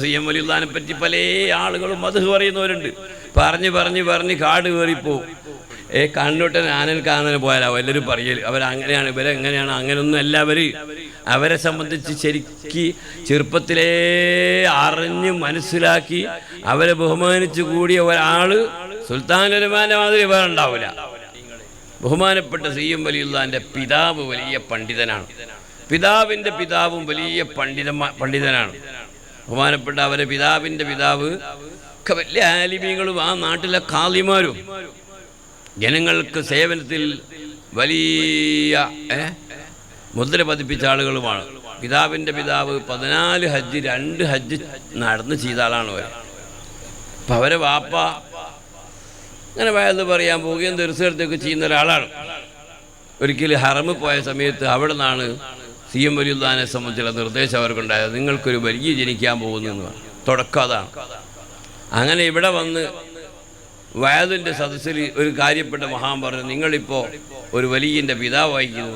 CM വലിയുള്ളതിനെ പറ്റി പല ആളുകളും അത് പറയുന്നവരുണ്ട്. പറഞ്ഞ് കാട് കയറിപ്പോവും. കണ്ണോട്ടൻ ആനൽ കാണാൻ പോയാലാവും എല്ലാവരും പറയൽ. അവരങ്ങനെയാണ്, ഇവരെങ്ങനെയാണ്, അങ്ങനെയൊന്നും എല്ലാവരും അവരെ സംബന്ധിച്ച് ശരിക്ക് ചെറുപ്പത്തിലേ അറിഞ്ഞ് മനസ്സിലാക്കി അവരെ ബഹുമാനിച്ചു കൂടിയ ഒരാൾ സുൽത്താൻ ഉലമാന്റെ മാതിരി വേറെ ഉണ്ടാവില്ല. ബഹുമാനപ്പെട്ട CM വലിയുള്ളതിൻ്റെ പിതാവ് വലിയ പണ്ഡിതനാണ്. പിതാവിൻ്റെ പിതാവും വലിയ പണ്ഡിതനാണ്. ബഹുമാനപ്പെട്ട അവരെ പിതാവിൻ്റെ പിതാവ് വലിയ ആലിമീങ്ങളും ആ നാട്ടിലെ ഖാദിമാരും ജനങ്ങൾക്ക് സേവനത്തിൽ വലിയ മുദ്ര പതിപ്പിച്ച ആളുകളുമാണ്. പിതാവിൻ്റെ പിതാവ് 14 ഹജ്ജ് 2 ഹജ്ജ് നടന്ന് ചെയ്ത ആളാണ് അവർ. അപ്പം അവരെ വാപ്പ അങ്ങനെ വയത് പറയാൻ പോവുകയും ദർശനത്തൊക്കെ ചെയ്യുന്ന ഒരാളാണ്. ഒരിക്കലും ഹറമിൽ പോയ സമയത്ത് അവിടെ നിന്നാണ് CM വലിയുള്ളതിനെ സംബന്ധിച്ചുള്ള നിർദ്ദേശം അവർക്കുണ്ടായത്. നിങ്ങൾക്കൊരു വലിയ ജനിക്കാൻ പോകുന്നു. തുടക്കം അതാണ്. അങ്ങനെ ഇവിടെ വന്ന് വയതിൻ്റെ സദസ്സിൽ ഒരു കാര്യപ്പെട്ട മഹാൻ പറഞ്ഞു, നിങ്ങളിപ്പോൾ ഒരു വലിയൻ്റെ പിതാവായിരിക്കുന്നു.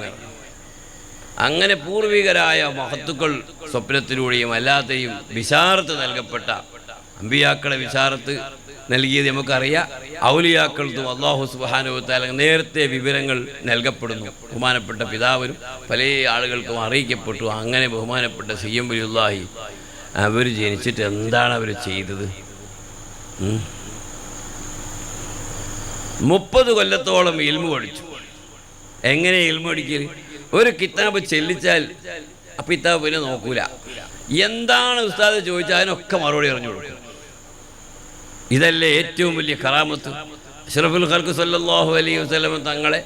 അങ്ങനെ പൂർവികരായ മഹത്തുക്കൾ സ്വപ്നത്തിലൂടെയും അല്ലാതെയും വിശാരത്ത് നൽകപ്പെട്ട അമ്പിയാക്കളെ വിശാരത്ത് നൽകിയത് നമുക്കറിയാം. ഔലിയാക്കൾക്കും അല്ലാഹു സുബ്ഹാനഹു വ തആല നേരത്തെ വിവരങ്ങൾ നൽകപ്പെടുന്നു. ബഹുമാനപ്പെട്ട പിതാവിനും പല ആളുകൾക്കും അറിയിക്കപ്പെട്ടു. അങ്ങനെ ബഹുമാനപ്പെട്ട CM വലിയുള്ളാഹി അവർ ജനിച്ചിട്ട് എന്താണ് അവർ ചെയ്തത്? 30 കൊല്ലത്തോളം ഇൽമു പഠിച്ചു. എങ്ങനെ ഇൽമു പഠിക്കൽ? ഒരു കിതാബ് ചെല്ലിച്ചാൽ അപ്പം കിതാബ് പിന്നെ നോക്കൂല. എന്താണ് ഉസ്താദ് ചോദിച്ചാൽ അതിനൊക്കെ മറുപടി അറിഞ്ഞു കൊടുക്കും. ഇതല്ലേ ഏറ്റവും വലിയ കറാമത്ത്? അഷ്റഫുൽ ഖൽഖ് സല്ലല്ലാഹു അലൈഹി വസല്ലം തങ്ങളെ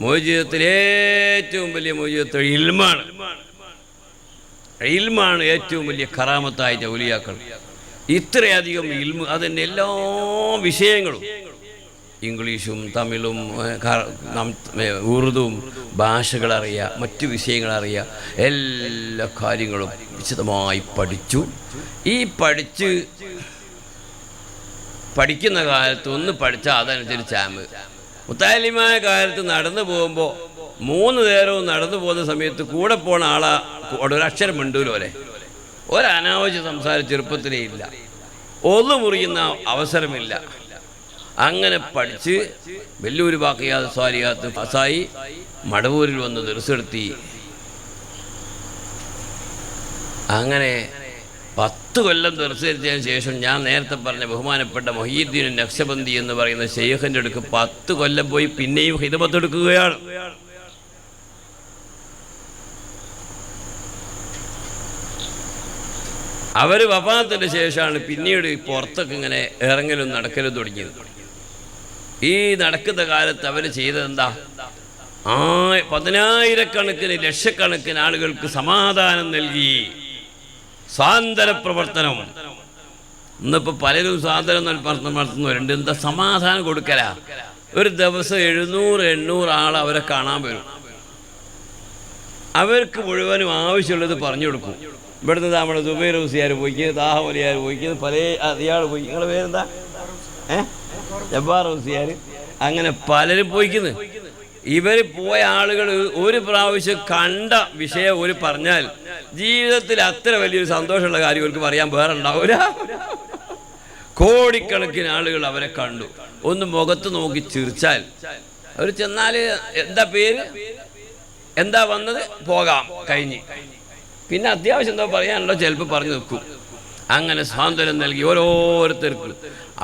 മോചിതത്തിൽ ഏറ്റവും വലിയ മോചിതത്ത് ഇൽമാണ്. ഇൽമാണ് ഏറ്റവും വലിയ കറാമത്തായിട്ട് ഔലിയാക്കൾ. ഇത്രയധികം ഇൽമ്, അതിൻ്റെ എല്ലാ വിഷയങ്ങളും ഇംഗ്ലീഷും തമിഴും ഉറുദുവും ഭാഷകളറിയുക, മറ്റു വിഷയങ്ങളറിയുക, എല്ലാ കാര്യങ്ങളും വിശദമായി പഠിച്ചു. ഈ പഠിക്കുന്ന കാലത്ത് ഒന്ന് പഠിച്ചാൽ അതനുസരിച്ച് മുത്താലിമായ കാലത്ത് നടന്നു പോകുമ്പോൾ 3 നേരവും നടന്നു പോകുന്ന സമയത്ത് കൂടെ പോണ ആളെ ഒരക്ഷരം മിണ്ടൂലോ. ഒരനാവശ്യ സംസാരം ചെറുപ്പത്തിലേ ഇല്ല. ഒന്ന് മുറിയുന്ന അവസരമില്ല. അങ്ങനെ പഠിച്ച് വെല്ലൂര് ബാക്കിയാത്ത് സ്വാലിയാത്ത് പാസായി മടവൂരിൽ വന്ന് ദർസെടുത്തി. അങ്ങനെ 10 കൊല്ലം ദർസെടുത്തതിന് ശേഷം ഞാൻ നേരത്തെ പറഞ്ഞ ബഹുമാനപ്പെട്ട മൊഹീദ്ദീൻ നഖ്ശബന്ദി എന്ന് പറയുന്ന ശൈഖിൻ്റെ അടുക്ക് 10 കൊല്ലം പോയി പിന്നെയും ഖിദ്മത്ത് എടുക്കുകയാണ്. അവർ വഫാത്തിൻ്റെ ശേഷമാണ് പിന്നീട് പുറത്തൊക്കെ ഇങ്ങനെ ഇറങ്ങലും നടക്കലും തുടങ്ങിയത്. ഈ നടക്കുന്ന കാലത്ത് അവർ ചെയ്തതെന്താ? 10,000-കണക്കിന് ലക്ഷക്കണക്കിന് ആളുകൾക്ക് സമാധാനം നൽകി. സ്വാതന്ത്ര്യ പ്രവർത്തനം. ഇന്നിപ്പോൾ പലരും സ്വാതന്ത്ര്യം നടത്തുന്നവരുണ്ട്. എന്താ സമാധാനം കൊടുക്കല? ഒരു ദിവസം 700-800 ആൾ അവരെ കാണാൻ വരും. അവർക്ക് മുഴുവനും ആവശ്യമുള്ളത് പറഞ്ഞു കൊടുക്കും. ഇവിടുന്ന് നമ്മുടെ സുബൈർ ഹുസിയാർ പോയിക്കുന്നത്, താഹമലിയാർ പോയിക്കുന്നത്, പല ഇയാൾ പോയി. നിങ്ങളുടെ പേരെന്താ? ജബ്ബാർ ഹുസിയാർ. അങ്ങനെ പലരും പോയിക്കുന്നത്. ഇവർ പോയ ആളുകൾ ഒരു പ്രാവശ്യം കണ്ട വിഷയം ഒരു പറഞ്ഞാൽ ജീവിതത്തിൽ അത്ര വലിയൊരു സന്തോഷമുള്ള കാര്യം അവർക്ക് പറയാൻ വേറെ ഉണ്ടാവില്ല. കോടിക്കണക്കിന് ആളുകൾ അവരെ കണ്ടു. ഒന്ന് മുഖത്ത് നോക്കി ചിരിച്ചാൽ അവർ ചെന്നാൽ എന്താ പേര്, എന്താ വന്നത്, പോകാം, കഴിഞ്ഞ്. പിന്നെ അത്യാവശ്യം എന്താ പറയാനുണ്ടോ ചിലപ്പോൾ പറഞ്ഞു നിൽക്കും. അങ്ങനെ സ്വാതന്ത്ര്യം നൽകി ഓരോരുത്തർക്കും.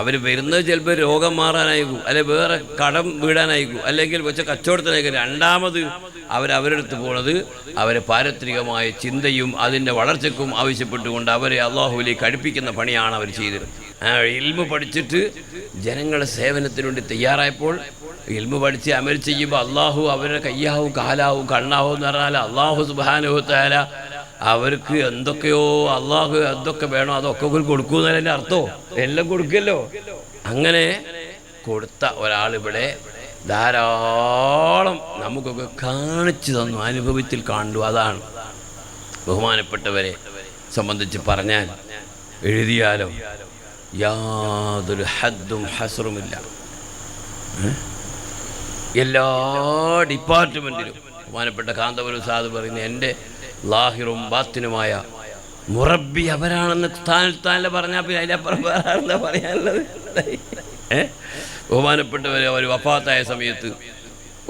അവർ വരുന്നത് ചിലപ്പോൾ രോഗം മാറാനായിരിക്കും, അല്ലെങ്കിൽ വേറെ കടം വീടാനായിരിക്കും, അല്ലെങ്കിൽ വെച്ച കച്ചവടത്തിനായിരിക്കും. രണ്ടാമത് അവരുടെ അടുത്ത് പോണത് അവരെ പാരത്രികമായ ചിന്തയും അതിൻ്റെ വളർച്ചയ്ക്കും ആവശ്യപ്പെട്ടുകൊണ്ട് അവരെ അള്ളാഹുവിലേക്ക് അടുപ്പിക്കുന്ന പണിയാണ് അവർ ചെയ്തത്. ഇൽമു പഠിച്ചിട്ട് ജനങ്ങളെ സേവനത്തിന് വേണ്ടി തയ്യാറായപ്പോൾ ഇൽമു പഠിച്ച് അമൽ ചെയ്യുമ്പോൾ അള്ളാഹു അവരുടെ കയ്യാവും കാലാവും കണ്ണാവും എന്ന് പറഞ്ഞാൽ അള്ളാഹു സുബ്ഹാനഹു വ തആല അവർക്ക് എന്തൊക്കെയോ അള്ളാഹു എന്തൊക്കെ വേണോ അതൊക്കെ കൊടുക്കുന്നതിൻ്റെ അർത്ഥമോ എല്ലാം കൊടുക്കല്ലോ. അങ്ങനെ കൊടുത്ത ഒരാളിവിടെ ധാരാളം നമുക്കൊക്കെ കാണിച്ചു തന്നു, അനുഭവത്തിൽ കണ്ടു. അതാണ് ബഹുമാനപ്പെട്ടവരെ സംബന്ധിച്ച് പറഞ്ഞാൽ എഴുതിയാലോ യാതൊരു ഹദ്ദും ഹസ്റുമില്ല. എല്ലാ ഡിപ്പാർട്ട്മെൻറ്റിലും ബഹുമാനപ്പെട്ട കാന്തപുരം സാദ് പറയുന്ന എൻ്റെ ലാഹിറും ബാത്തിനുമായ മുറബി അവരാണെന്ന് സ്ഥാനത്താനല്ല പറഞ്ഞാൽ പിന്നെ അതിനപ്പുറം വേറെ എന്താ പറയാനുള്ളത്? ബഹുമാനപ്പെട്ടവരെ അവർ വഫാത്തായ സമയത്ത്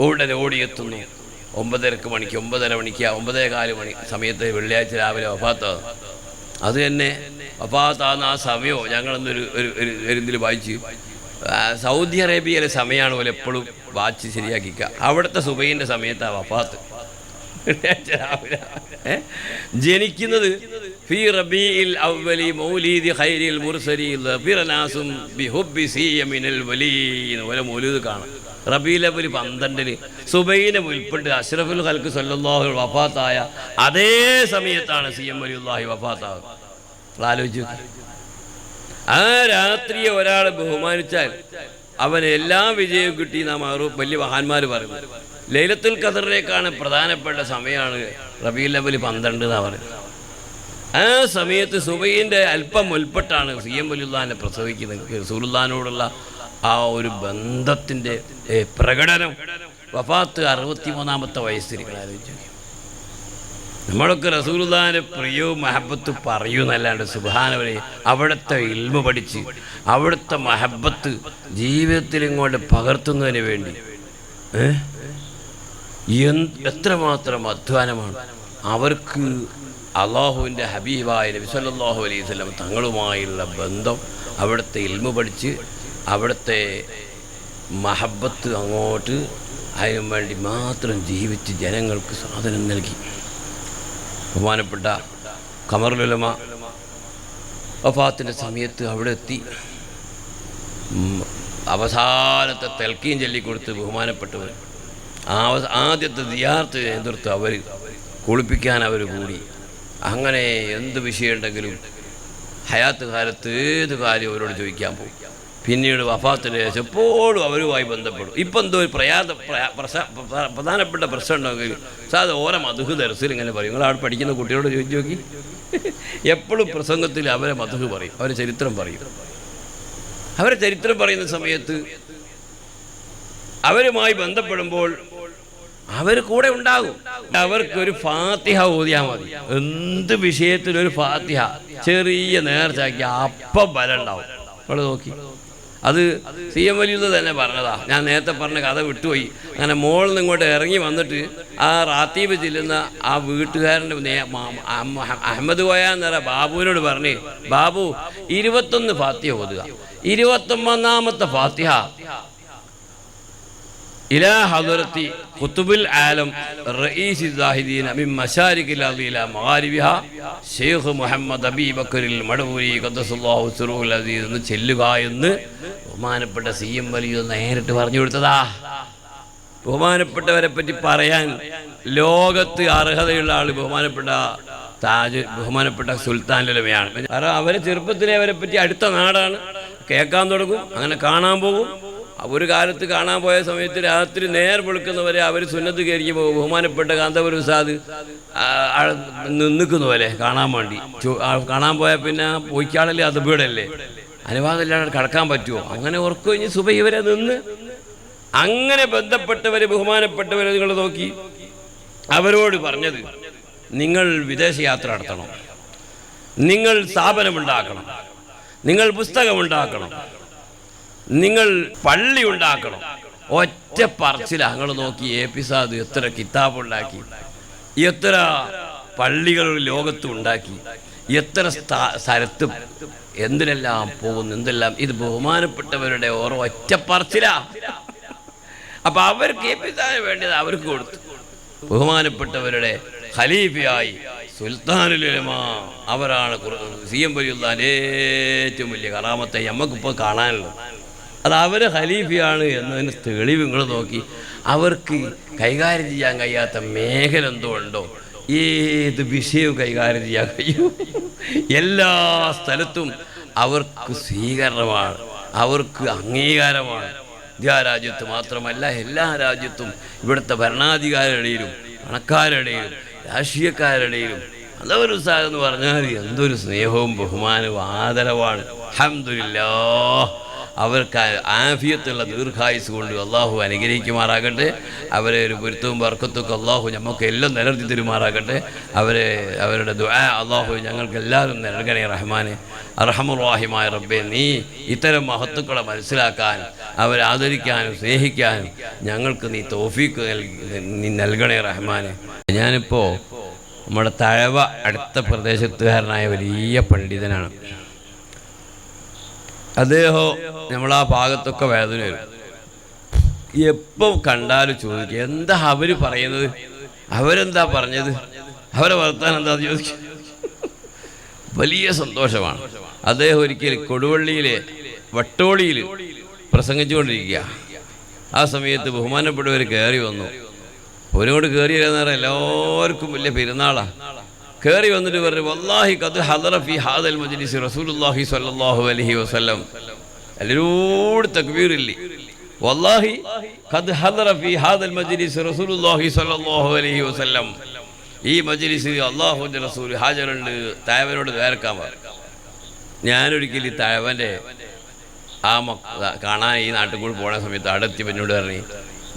ഉടനെ ഓടിയെത്തുന്നു. 9:30 മണിക്ക് 9:15 മണി സമയത്ത് വെള്ളിയാഴ്ച രാവിലെ വഫാത്താകും. അത് തന്നെ വഫാത്താകുന്ന ആ സമയവും ഞങ്ങളൊന്നൊരു ഇതിൽ വായിച്ച് സൗദി അറേബ്യയിലെ സമയമാണ് പോലെ എപ്പോഴും വാച്ച് ശരിയാക്കിക്കുക. അവിടുത്തെ സുബൈൻ്റെ സമയത്താണ് വഫാത്ത്. രാവിലെ ജനിക്കുന്നത് ഫീ റബീഇൽ അവ്വലി മൗലിദി ഖൈരിൽ മുർസലീൻ ഫിറനാസും ബിഹുബ്ബി സിയമിനൽ വലീൻ വല മൗലിദ് കാണാം. റബീഉൽ അവ്വൽ 12 സുബൈനെ മുൽപ്പെട്ട് അഷ്റഫുൽ ഖൽഖ് സല്ലല്ലാഹു അലൈഹി വഫാത്തായ അതേ സമയത്താണ് സിയം വലിയുല്ലാഹി വഫാത്താകുന്നത്. ആലോചിച്ചു. ആ രാത്രിയെ ഒരാൾ ബഹുമാനിച്ചാൽ അവന് എല്ലാ വിജയവും കിട്ടി നാം വലിയ മഹാന്മാർ പറയുന്നത്. ലൈലത്തുൽ ഖദറിലേക്കാണ് പ്രധാനപ്പെട്ട സമയമാണ് റബീഉൽ അവ്വൽ 12 എന്നാണ് പറയുന്നത്. ആ സമയത്ത് സുബൈൻ്റെ അല്പം മുൽപ്പെട്ടാണ് സിയം വലിയുല്ലാഹിനെ പ്രസവിക്കുന്നത്. റസൂലുള്ളാഹിനോടുള്ള ആ ഒരു ബന്ധത്തിൻ്റെ പ്രകടനം. വഫാത്ത് 63-ാമത്തെ വയസ്സിൽ. നമ്മളൊക്കെ റസൂലുള്ളാഹിന്റെ പ്രിയവും മഹബത്ത് പറയുന്നല്ലാണ്ട് സുബ്ഹാനഹു അവിടുത്തെ ഇൽമു പഠിച്ച് അവിടുത്തെ മഹബത്ത് ജീവിതത്തിൽ ഇങ്ങോട്ട് പകർത്തുന്നതിന് വേണ്ടി എത്രമാത്രം അധ്വാനമാണ് അവർക്ക്. അള്ളാഹുവിൻ്റെ ഹബീബായ നബി സല്ലല്ലാഹു അലൈഹി വസല്ലം തങ്ങളുമായുള്ള ബന്ധം, അവിടുത്തെ ഇൽമു പഠിച്ച് അവിടുത്തെ മഹബത്ത് അങ്ങോട്ട് അതിനു വേണ്ടി മാത്രം ജീവിച്ച് ജനങ്ങൾക്ക് സാധനം നൽകി. ബഹുമാനപ്പെട്ട ഖമറുൽ ഉലമ വഫാത്തിൻ്റെ സമയത്ത് അവിടെ എത്തി. അവസാനത്തെ തൽക്കീൻ ചൊല്ലിക്കൊടുത്ത് ബഹുമാനപ്പെട്ടവർ ആദ്യത്തെ ദിയാർത്ത് എതിർത്ത് അവർ കുളിപ്പിക്കാൻ അവർ കൂടി. അങ്ങനെ എന്ത് വിഷയമുണ്ടെങ്കിലും ഹയാത്ത് കാലത്ത് ഏത് കാര്യം അവരോട് ചോദിക്കാൻ പോകും. പിന്നീട് വഫാത്തിന് ശേഷം എപ്പോഴും അവരുമായി ബന്ധപ്പെടും. ഇപ്പം എന്തോ ഒരു പ്രധാനപ്പെട്ട പ്രശ്നം ഉണ്ടെങ്കിൽ സാധാരണ ഓരോ മധുഹ് ദർസിൽ ഇങ്ങനെ പറയും. നിങ്ങൾ അവിടെ പഠിക്കുന്ന കുട്ടികളോട് ചോദിച്ചു നോക്കി. എപ്പോഴും പ്രസംഗത്തിൽ അവരെ മധുഹ് പറയും, അവരെ ചരിത്രം പറയും. അവരെ ചരിത്രം പറയുന്ന സമയത്ത് അവരുമായി ബന്ധപ്പെടുമ്പോൾ അവർ കൂടെ ഉണ്ടാകും. അവർക്കൊരു ഫാത്തിഹ ഓതിയാൽ മതി. എന്ത് വിഷയത്തിലൊരു ഫാത്തിഹ ചെറിയ നേർച്ചാക്കി അപ്പം ബലം ഉണ്ടാവും. നമ്മൾ നോക്കി. അത് സിയം വലിയുള്ളത് തന്നെ പറഞ്ഞതാ. ഞാൻ നേരത്തെ പറഞ്ഞ കഥ വിട്ടുപോയി. അങ്ങനെ മോളിൽ നിന്ന് ഇങ്ങോട്ട് ഇറങ്ങി വന്നിട്ട് ആ റാത്തീബ് ചെല്ലുന്ന ആ വീട്ടുകാരൻ്റെ അഹമ്മദ് കോയ എന്ന് പറയുന്ന ബാബുവിനോട് പറഞ്ഞ്, ബാബു 21 ഫാത്തിഹ ഓതുക. 21-ാമത്തെ ഫാത്തിഹ ഇലാ ഹദറത്തി ഖുതുബുൽ ആലം റഈസി സാഹിദീന മിൻ മശാരിഖിൽ അർളി ഇലാ മഗാരിബിഹ ശൈഖ് മുഹമ്മദ് അബീബക്കറിൽ മടവൂരി ഖദ്ദസല്ലാഹു സിറഹുൽ അസീസ് എന്ന് ചെല്ലുക എന്ന് ബഹുമാനപ്പെട്ട സിയം വലിയ നേരിട്ട് പറഞ്ഞു കൊടുത്തതാ. ബഹുമാനപ്പെട്ടവരെ പറ്റി പറയാൻ ലോകത്ത് അർഹതയുള്ള ആൾ ബഹുമാനപ്പെട്ട ബഹുമാനപ്പെട്ട സുൽത്താൻ ഉലമയാണ്. കാരണം അവരെ ചെറുപ്പത്തിലെ അവരെ പറ്റി അടുത്ത നാടാണ്. കേൾക്കാൻ തുടങ്ങും, അങ്ങനെ കാണാൻ പോകും. ഒരു കാലത്ത് കാണാൻ പോയ സമയത്ത് രാത്രി നേർ വെളുക്കുന്നവരെ അവർ സുന്നത്ത് കയറിക്കുമ്പോൾ ബഹുമാനപ്പെട്ട കാന്തപുരം ഉസ്താദ് നിൽക്കുന്ന പോലെ കാണാൻ വേണ്ടി. കാണാൻ പോയാൽ പിന്നെ പോയിക്കാളല്ലേ അത് വീടല്ലേ, അനുവാദമില്ലാതെ കടക്കാൻ പറ്റുമോ? അങ്ങനെ ഉറക്കു കഴിഞ്ഞ് സുബഹി വരെ നിന്ന് അങ്ങനെ ബന്ധപ്പെട്ടവർ ബഹുമാനപ്പെട്ടവരെ നിങ്ങൾ നോക്കി. അവരോട് പറഞ്ഞത്, നിങ്ങൾ വിദേശയാത്ര നടത്തണം, നിങ്ങൾ സ്ഥാപനമുണ്ടാക്കണം, നിങ്ങൾ പുസ്തകമുണ്ടാക്കണം, നിങ്ങൾ പള്ളി ഉണ്ടാക്കണം. ഒറ്റ പറച്ചില. ഞങ്ങൾ നോക്കി എ.പി. സാദ് എത്ര കിതാബുണ്ടാക്കി, എത്ര പള്ളികൾ ലോകത്തും ഉണ്ടാക്കി, എത്ര സ്ഥലത്തും എന്തിനെല്ലാം പോകുന്നു, എന്തെല്ലാം. ഇത് ബഹുമാനപ്പെട്ടവരുടെ ഓരോ ഒറ്റ പറച്ചില. അപ്പൊ അവർക്ക് എ.പി. സാദിന് വേണ്ടത് അവർക്ക് കൊടുത്തു. ബഹുമാനപ്പെട്ടവരുടെ ഖലീഫയായി സുൽത്താനുൽ ഉലമ അവരാണ് സിയം വലിയുള്ളാഹിന്റെ ഏറ്റവും വലിയ കറാമത്തെ നമുക്കിപ്പോൾ കാണാനുള്ളത്. അത് അവർ ഖലീഫയാണ് എന്നതിന് തെളിവ് നിങ്ങൾ നോക്കി. അവർക്ക് കൈകാര്യം ചെയ്യാൻ കഴിയാത്ത മേഖല എന്തോ ഉണ്ടോ? ഏത് വിഷയവും കൈകാര്യം ചെയ്യാൻ കഴിയും. എല്ലാ സ്ഥലത്തും അവർക്ക് സ്വീകരണമാണ്, അവർക്ക് അംഗീകാരമാണ്. ഇന്ത്യ രാജ്യത്ത് മാത്രമല്ല എല്ലാ രാജ്യത്തും ഇവിടുത്തെ ഭരണാധികാരിയുടെയിലും പണക്കാരുടെയും രാഷ്ട്രീയക്കാരുടെയും അതൊരു സാധനം എന്ന് പറഞ്ഞാൽ എന്തൊരു സ്നേഹവും ബഹുമാനവും ആദരവാണ്. അൽഹംദുലില്ലാഹ്. അവർക്ക് ആഫിയത്തുള്ള ദീർഘായുസ് കൊണ്ട് അള്ളാഹു അനുഗ്രഹിക്കുമാറാകട്ടെ. അവരെ ഒരു പൊരുത്തവും ബർക്കത്തൊക്കെ അള്ളാഹു നമുക്ക് എല്ലാം നിലനിർത്തി തരുമാറാകട്ടെ. അവരുടെ ദുആ അള്ളാഹു ഞങ്ങൾക്ക് എല്ലാവരും നൽകണേ റഹ്മാനെ. അർഹമുർ-റഹീമായ റബ്ബേ, നീ ഇത്തരം മഹത്തുക്കളെ മനസ്സിലാക്കാൻ, അവരെ ആദരിക്കാനും സ്നേഹിക്കാനും ഞങ്ങൾക്ക് നീ തൗഫീക്ക് നീ നൽകണേ റഹ്മാനെ. ഞാനിപ്പോൾ നമ്മുടെ തഴവ അടുത്ത പ്രദേശത്തുകാരനായ വലിയ പണ്ഡിതനാണ്. അദ്ദേഹം നമ്മളാ ഭാഗത്തൊക്കെ വേദന വരും. എപ്പോൾ കണ്ടാലും ചോദിക്കുക, എന്താ അവർ പറയുന്നത്, അവരെന്താ പറഞ്ഞത്, അവരെ വർത്താനം എന്താ ചോദിക്കുക. വലിയ സന്തോഷമാണ്. അദ്ദേഹം ഒരിക്കൽ കൊടുവള്ളിയിലെ വട്ടോളിയിൽ പ്രസംഗിച്ചുകൊണ്ടിരിക്കുക. ആ സമയത്ത് ബഹുമാനപ്പെട്ടവർ കയറി വന്നു. അവരോട് കയറി വരുന്ന എല്ലാവർക്കും വലിയ പെരുന്നാളാണ്. കയറി വന്നിട്ട് പറഞ്ഞു, വല്ലാഹി ഖദ് ഹദറ ഫി ഹാദൽ മജ്ലിസ് റസൂലുള്ളാഹി സ്വല്ലല്ലാഹു അലൈഹി വസല്ലം. എല്ലാവരും തക്ബീറില്ലേ. വല്ലാഹി ഖദ് ഹദറ ഫി ഹാദൽ മജ്ലിസ് റസൂലുള്ളാഹി സ്വല്ലല്ലാഹു അലൈഹി വസല്ലം. ഈ മജ്ലിസിൽ അല്ലാഹുവിൻ്റെ റസൂൽ ഹാജറുണ്ട്, തഴവനോട് ദ്വാരക്കാൻ പറഞ്ഞു. ഞാനൊരിക്കൽ ഈ തഴവൻ്റെ കാണാൻ ഈ നാട്ടിൽ കൂടി പോണ സമയത്ത് അടുത്തി എന്നോട് പറഞ്ഞു,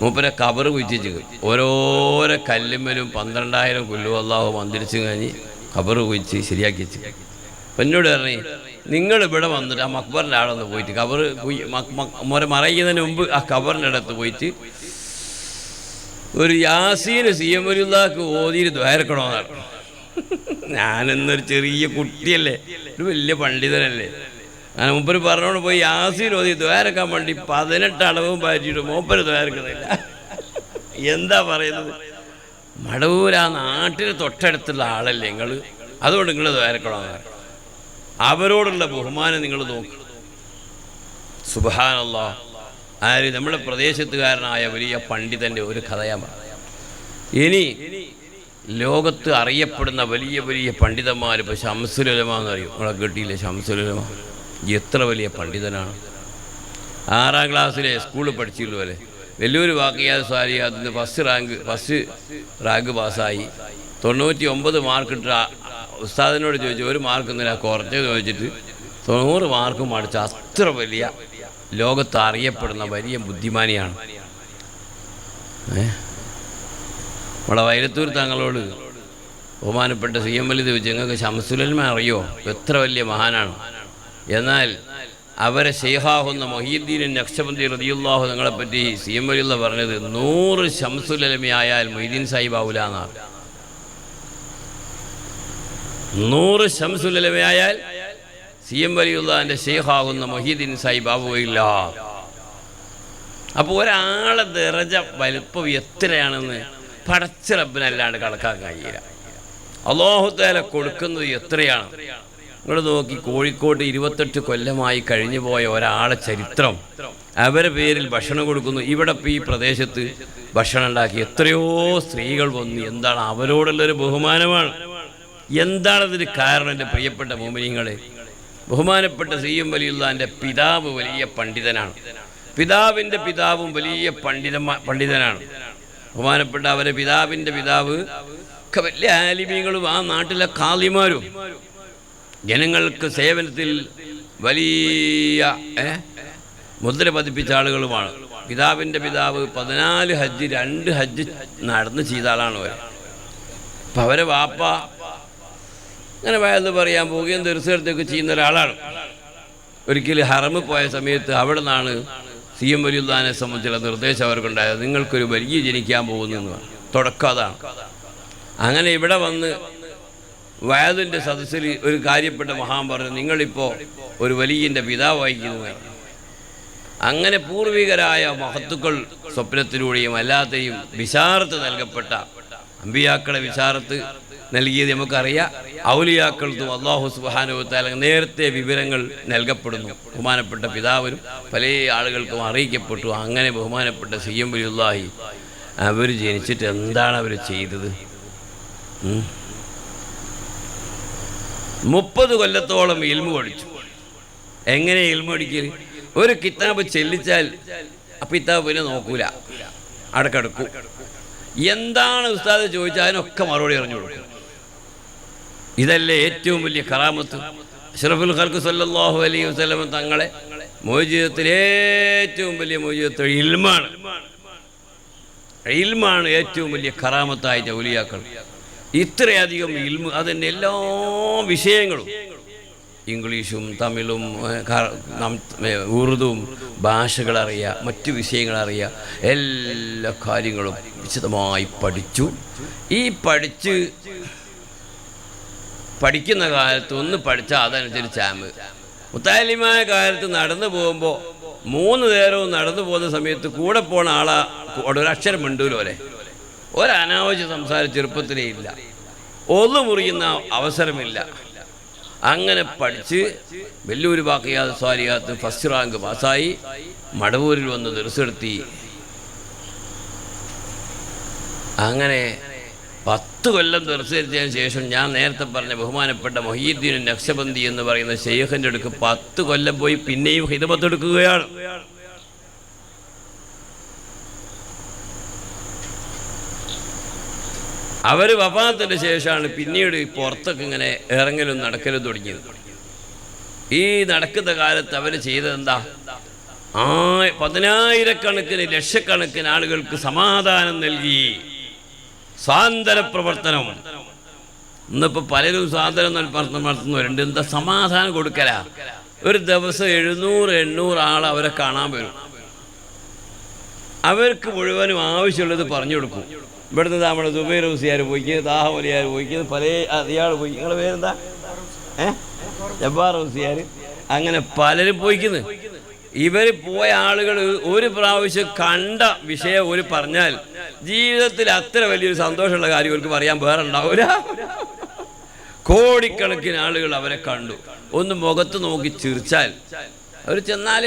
മൂപ്പരെ കബറ് കുഴിച്ചു. ഓരോരോ കല്ലുമ്മലും 12,000 കൊല്ലു അള്ളാഹു മന്ദിരിച്ച് കഴിഞ്ഞ് കബറ് കുഴിച്ച് ശരിയാക്കി വെച്ച്. എന്നോട് പറഞ്ഞു, നിങ്ങളിവിടെ വന്നിട്ട് ആ മക്ബറിൻ്റെ ആളൊന്ന് പോയിട്ട് കബറ് മറയുന്നതിന് മുമ്പ് ആ കബറിൻ്റെ അടുത്ത് പോയിട്ട് ഒരു യാസീന് സിയമരുല്ലാക്ക് ഓതിയിട്ട് ദ്വാരക്കണമെന്നാണ്. ഞാനെന്നൊരു ചെറിയ കുട്ടിയല്ലേ, ഒരു വലിയ പണ്ഡിതനല്ലേ. ഞാൻ മൂപ്പര് പറഞ്ഞോണ്ട് പോയി യാസീൻ ഓതി ദ്വാരക്കാൻ വേണ്ടി 18 അളവും പാറ്റിയിട്ട് മൂപ്പര് ദ്വാരക്കുന്നില്ല. എന്താ പറയുന്നത്? മടവൂർ ആ നാട്ടിന് തൊട്ടടുത്തുള്ള ആളല്ലേ നിങ്ങൾ, അതുകൊണ്ട് നിങ്ങൾ ദ്വാരക്കണമെന്നാണ്. അവരോടുള്ള ബഹുമാനം നിങ്ങൾ നോക്കും. സുബ്ഹാനല്ലാഹ്. ആര്? നമ്മുടെ പ്രദേശത്തുകാരനായ വലിയ പണ്ഡിതൻ്റെ ഒരു കഥയാണ്. ഇനി ലോകത്ത് അറിയപ്പെടുന്ന വലിയ വലിയ പണ്ഡിതന്മാർ, ഇപ്പോൾ ശംസുൽ ഉലമ എന്ന് പറയും, നമ്മളെ കേട്ടില്ലേ ശംസുൽ ഉലമ? എത്ര വലിയ പണ്ഡിതനാണ്. 6ാം ക്ലാസ്സിലെ സ്കൂളിൽ പഠിച്ചുള്ളൂ അല്ലേ. വലിയൊരു വാക്കിയാൽ സാരി അതിന് ഫസ്റ്റ് റാങ്ക് പാസ്സായി. 99 മാർക്കിട്ട് ഉസ്താദിനോട് ചോദിച്ചു, ഒരു മാർക്ക് ഇന്നലെ കുറച്ചെന്ന് ചോദിച്ചിട്ട് 100 മാർക്കും അടിച്ച അത്ര വലിയ ലോകത്ത് അറിയപ്പെടുന്ന വലിയ ബുദ്ധിമാനിയാണ്. നമ്മളെ വൈരത്തൂർ തങ്ങളോട് ബഹുമാനപ്പെട്ട CM വലി ചോദിച്ചു, നിങ്ങൾക്ക് ശംസുൽ ഉലമ അറിയോ? എത്ര വലിയ മഹാനാണ്. എന്നാൽ അവരെ ശൈഖാഹുന്ന മൊഹീദ്ദീൻ നഖ്ശബന്ദി റളിയല്ലാഹു തങ്ങളെപ്പറ്റി CM വലിയുള്ള പറഞ്ഞത് 100 ശംസുൽ ഉലമയായാൽ മൊയ്തീൻ സാഹിബ് ആവൂല എന്നാണ്. 100 ശംസുൽ ഉലമയായാൽ CM വലിയുള്ളാൻ്റെ ശൈഖാകുന്ന മൊഹീദ്ദീൻ സാഹിബ് ആവുകയില്ല. അപ്പോൾ ഒരാളെ ദറജ വലുപ്പം എത്രയാണെന്ന് പടച്ച റബ്ബിനല്ലാണ്ട് കണക്കാക്കാൻ കഴിയില്ല. അല്ലാഹു തആല കൊടുക്കുന്നത് എത്രയാണ്. നിങ്ങൾ നോക്കി, കോഴിക്കോട് 28 കൊല്ലമായി കഴിഞ്ഞു പോയ ഒരാളെ ചരിത്രം, അവരെ പേരിൽ ഭക്ഷണം കൊടുക്കുന്നു. ഇവിടെ ഇപ്പോൾ ഈ പ്രദേശത്ത് ഭക്ഷണം ഉണ്ടാക്കി എത്രയോ സ്ത്രീകൾ വന്നു. എന്താണ് അവരോടുള്ളൊരു ബഹുമാനമാണ്. എന്താണതിന് കാരണം? എൻ്റെ പ്രിയപ്പെട്ട മോമിനീങ്ങളെ, ബഹുമാനപ്പെട്ട CM വലിയുള്ളാൻ്റെ പിതാവ് വലിയ പണ്ഡിതനാണ്. പിതാവിൻ്റെ പിതാവും വലിയ പണ്ഡിതനാണ്. ബഹുമാനപ്പെട്ട അവരെ പിതാവിൻ്റെ പിതാവ് ഒക്കെ വലിയ ആലിമീങ്ങളും ആ നാട്ടിലെ ഖാദിമാരും ജനങ്ങൾക്ക് സേവനത്തിൽ വലിയ മുദ്ര പതിപ്പിച്ച ആളുകളുമാണ്. പിതാവിൻ്റെ പിതാവ് 14 ഹജ്ജ് 2 ഹജ്ജ് നടന്ന് ചെയ്ത ആളാണ് അവർ. അപ്പം അവരെ വാപ്പ അങ്ങനെ വയന്ന് പറയാൻ പോവുകയും തീർച്ചയായിട്ടും ചെയ്യുന്ന ഒരാളാണ്. ഒരിക്കൽ ഹറമിൽ പോയ സമയത്ത് അവിടെ നിന്നാണ് CM വലിയുള്ളാനെ സംബന്ധിച്ചുള്ള നിർദ്ദേശം അവർക്കുണ്ടായത്. നിങ്ങൾക്കൊരു വലിയ ജനിക്കാൻ പോകുന്നു. തുടക്കം അതാണ്. അങ്ങനെ ഇവിടെ വന്ന് വയതിൻ്റെ സദസ്സിൽ ഒരു കാര്യപ്പെട്ട മഹാൻ പറഞ്ഞു, നിങ്ങളിപ്പോൾ ഒരു വലിയൻ്റെ പിതാവ് വഹിക്കുന്നതാണ്. അങ്ങനെ പൂർവികരായ മഹത്തുക്കൾ സ്വപ്നത്തിലൂടെയും അല്ലാതെയും വിശാരത്ത് നൽകപ്പെട്ട അമ്പിയാക്കളെ വിശാരത്ത് നൽകിയത് നമുക്കറിയാം. ഔലിയാക്കൾക്കും അല്ലാഹു സുബ്ഹാനഹു വ തആല നേരത്തെ വിവരങ്ങൾ നൽകപ്പെടുന്നു. ബഹുമാനപ്പെട്ട പിതാവിനും പല ആളുകൾക്കും അറിയിക്കപ്പെട്ടു. അങ്ങനെ ബഹുമാനപ്പെട്ട CM വലിയുള്ളാഹി അവർ ജനിച്ചിട്ട് എന്താണ് അവർ ചെയ്തത്? 30 കൊല്ലത്തോളം ഇൽമു പഠിച്ചു. എങ്ങനെ ഇൽമു പഠിക്കൽ? ഒരു കിതാബ് ചെല്ലിച്ചാൽ ആ കിതാബ് പിന്നെ നോക്കൂല, അടക്കടക്കും. എന്താണ് ഉസ്താദ് ചോദിച്ചാൽ അതിനൊക്കെ മറുപടി അറിഞ്ഞു കൊടുക്കും. ഇതല്ലേ ഏറ്റവും വലിയ കറാമത്ത്? അഷ്റഫുൽ ഖൽഖ് സല്ലല്ലാഹു അലൈഹി വസല്ലം തങ്ങളെ മോചിതത്തിൽ ഏറ്റവും വലിയ മോചിതത്തിൽ ഇൽമാണ്. ഇൽമാണ് ഏറ്റവും വലിയ കറാമത്തായിട്ട് ഔലിയാക്കൾ. ഇത്രയധികം ഇൽമ്, അതിൻ്റെ എല്ലാ വിഷയങ്ങളും ഇംഗ്ലീഷും തമിഴും ഉറുദുവും ഭാഷകളറിയുക, മറ്റു വിഷയങ്ങളറിയുക, എല്ലാ കാര്യങ്ങളും വിശദമായി പഠിച്ചു. ഈ പഠിക്കുന്ന കാലത്ത് ഒന്ന് പഠിച്ചാൽ അതനുസരിച്ച് ആമ്. മുത്താലിമായ കാലത്ത് നടന്നു പോകുമ്പോൾ 3 നേരവും നടന്നു പോകുന്ന സമയത്ത് കൂടെ പോണ ആളെ ഒരക്ഷരം മിണ്ടൂലോ അല്ലേ, ഒരനാവശ്യ സംസാരം ചെറുപ്പത്തിലേ ഇല്ല, ഒന്ന് മുറിയുന്ന അവസരമില്ല. അങ്ങനെ പഠിച്ച് വെല്ലൂർ ബാക്കിയാത്ത് സ്വാലിയാത്ത് ഫസ്റ്റ് റാങ്ക് പാസ്സായി മടവൂരിൽ വന്ന് ദർസെടുത്തി. അങ്ങനെ 10 കൊല്ലം ദർസെടുത്തതിന് ശേഷം ഞാൻ നേരത്തെ പറഞ്ഞ ബഹുമാനപ്പെട്ട മൊഹീദ്ദീൻ നഖ്ശബന്ദി എന്ന് പറയുന്ന ശൈഖിൻ്റെ അടുക്ക് 10 കൊല്ലം പോയി പിന്നെയും ഖിദ്മത്ത് എടുക്കുകയാണ്. അവർ വഫാത്തിൻ്റെ ശേഷമാണ് പിന്നീട് പുറത്തൊക്കെ ഇങ്ങനെ ഇറങ്ങലും നടക്കലും തുടങ്ങിയത്. ഈ നടക്കുന്ന കാലത്ത് അവർ ചെയ്തതെന്താ? 10,000-കണക്കിന് ലക്ഷക്കണക്കിന് ആളുകൾക്ക് സമാധാനം നൽകി. സ്വാതന്ത്ര്യ പ്രവർത്തനം. ഇന്നിപ്പോൾ പലരും സ്വാതന്ത്ര്യം നടത്തുന്നവരുണ്ട്. എന്താ സമാധാനം കൊടുക്കല? ഒരു ദിവസം 700-800 ആൾ അവരെ കാണാൻ വരും. അവർക്ക് മുഴുവനും ആവശ്യമുള്ളത് പറഞ്ഞു കൊടുക്കും. ഇവിടുന്ന് നമ്മുടെ സുബൈർ ഹുസിയാർ പോയിക്കുന്നത്, താഹമലിയാർ പോയിക്കുന്നത്, പല ഇയാൾ പോയി. നിങ്ങളുടെ പേരെന്താ? ജബ്ബാർ ഹുസിയാർ. അങ്ങനെ പലരും പോയിക്കുന്നത്. ഇവർ പോയ ആളുകൾ ഒരു പ്രാവശ്യം കണ്ട വിഷയം ഒരു പറഞ്ഞാൽ ജീവിതത്തിൽ അത്ര വലിയൊരു സന്തോഷമുള്ള കാര്യം അവർക്ക് പറയാൻ വേറെ ഉണ്ടാവില്ല. കോടിക്കണക്കിന് ആളുകൾ അവരെ കണ്ടു. ഒന്ന് മുഖത്ത് നോക്കി ചിരിച്ചാൽ അവർ ചെന്നാൽ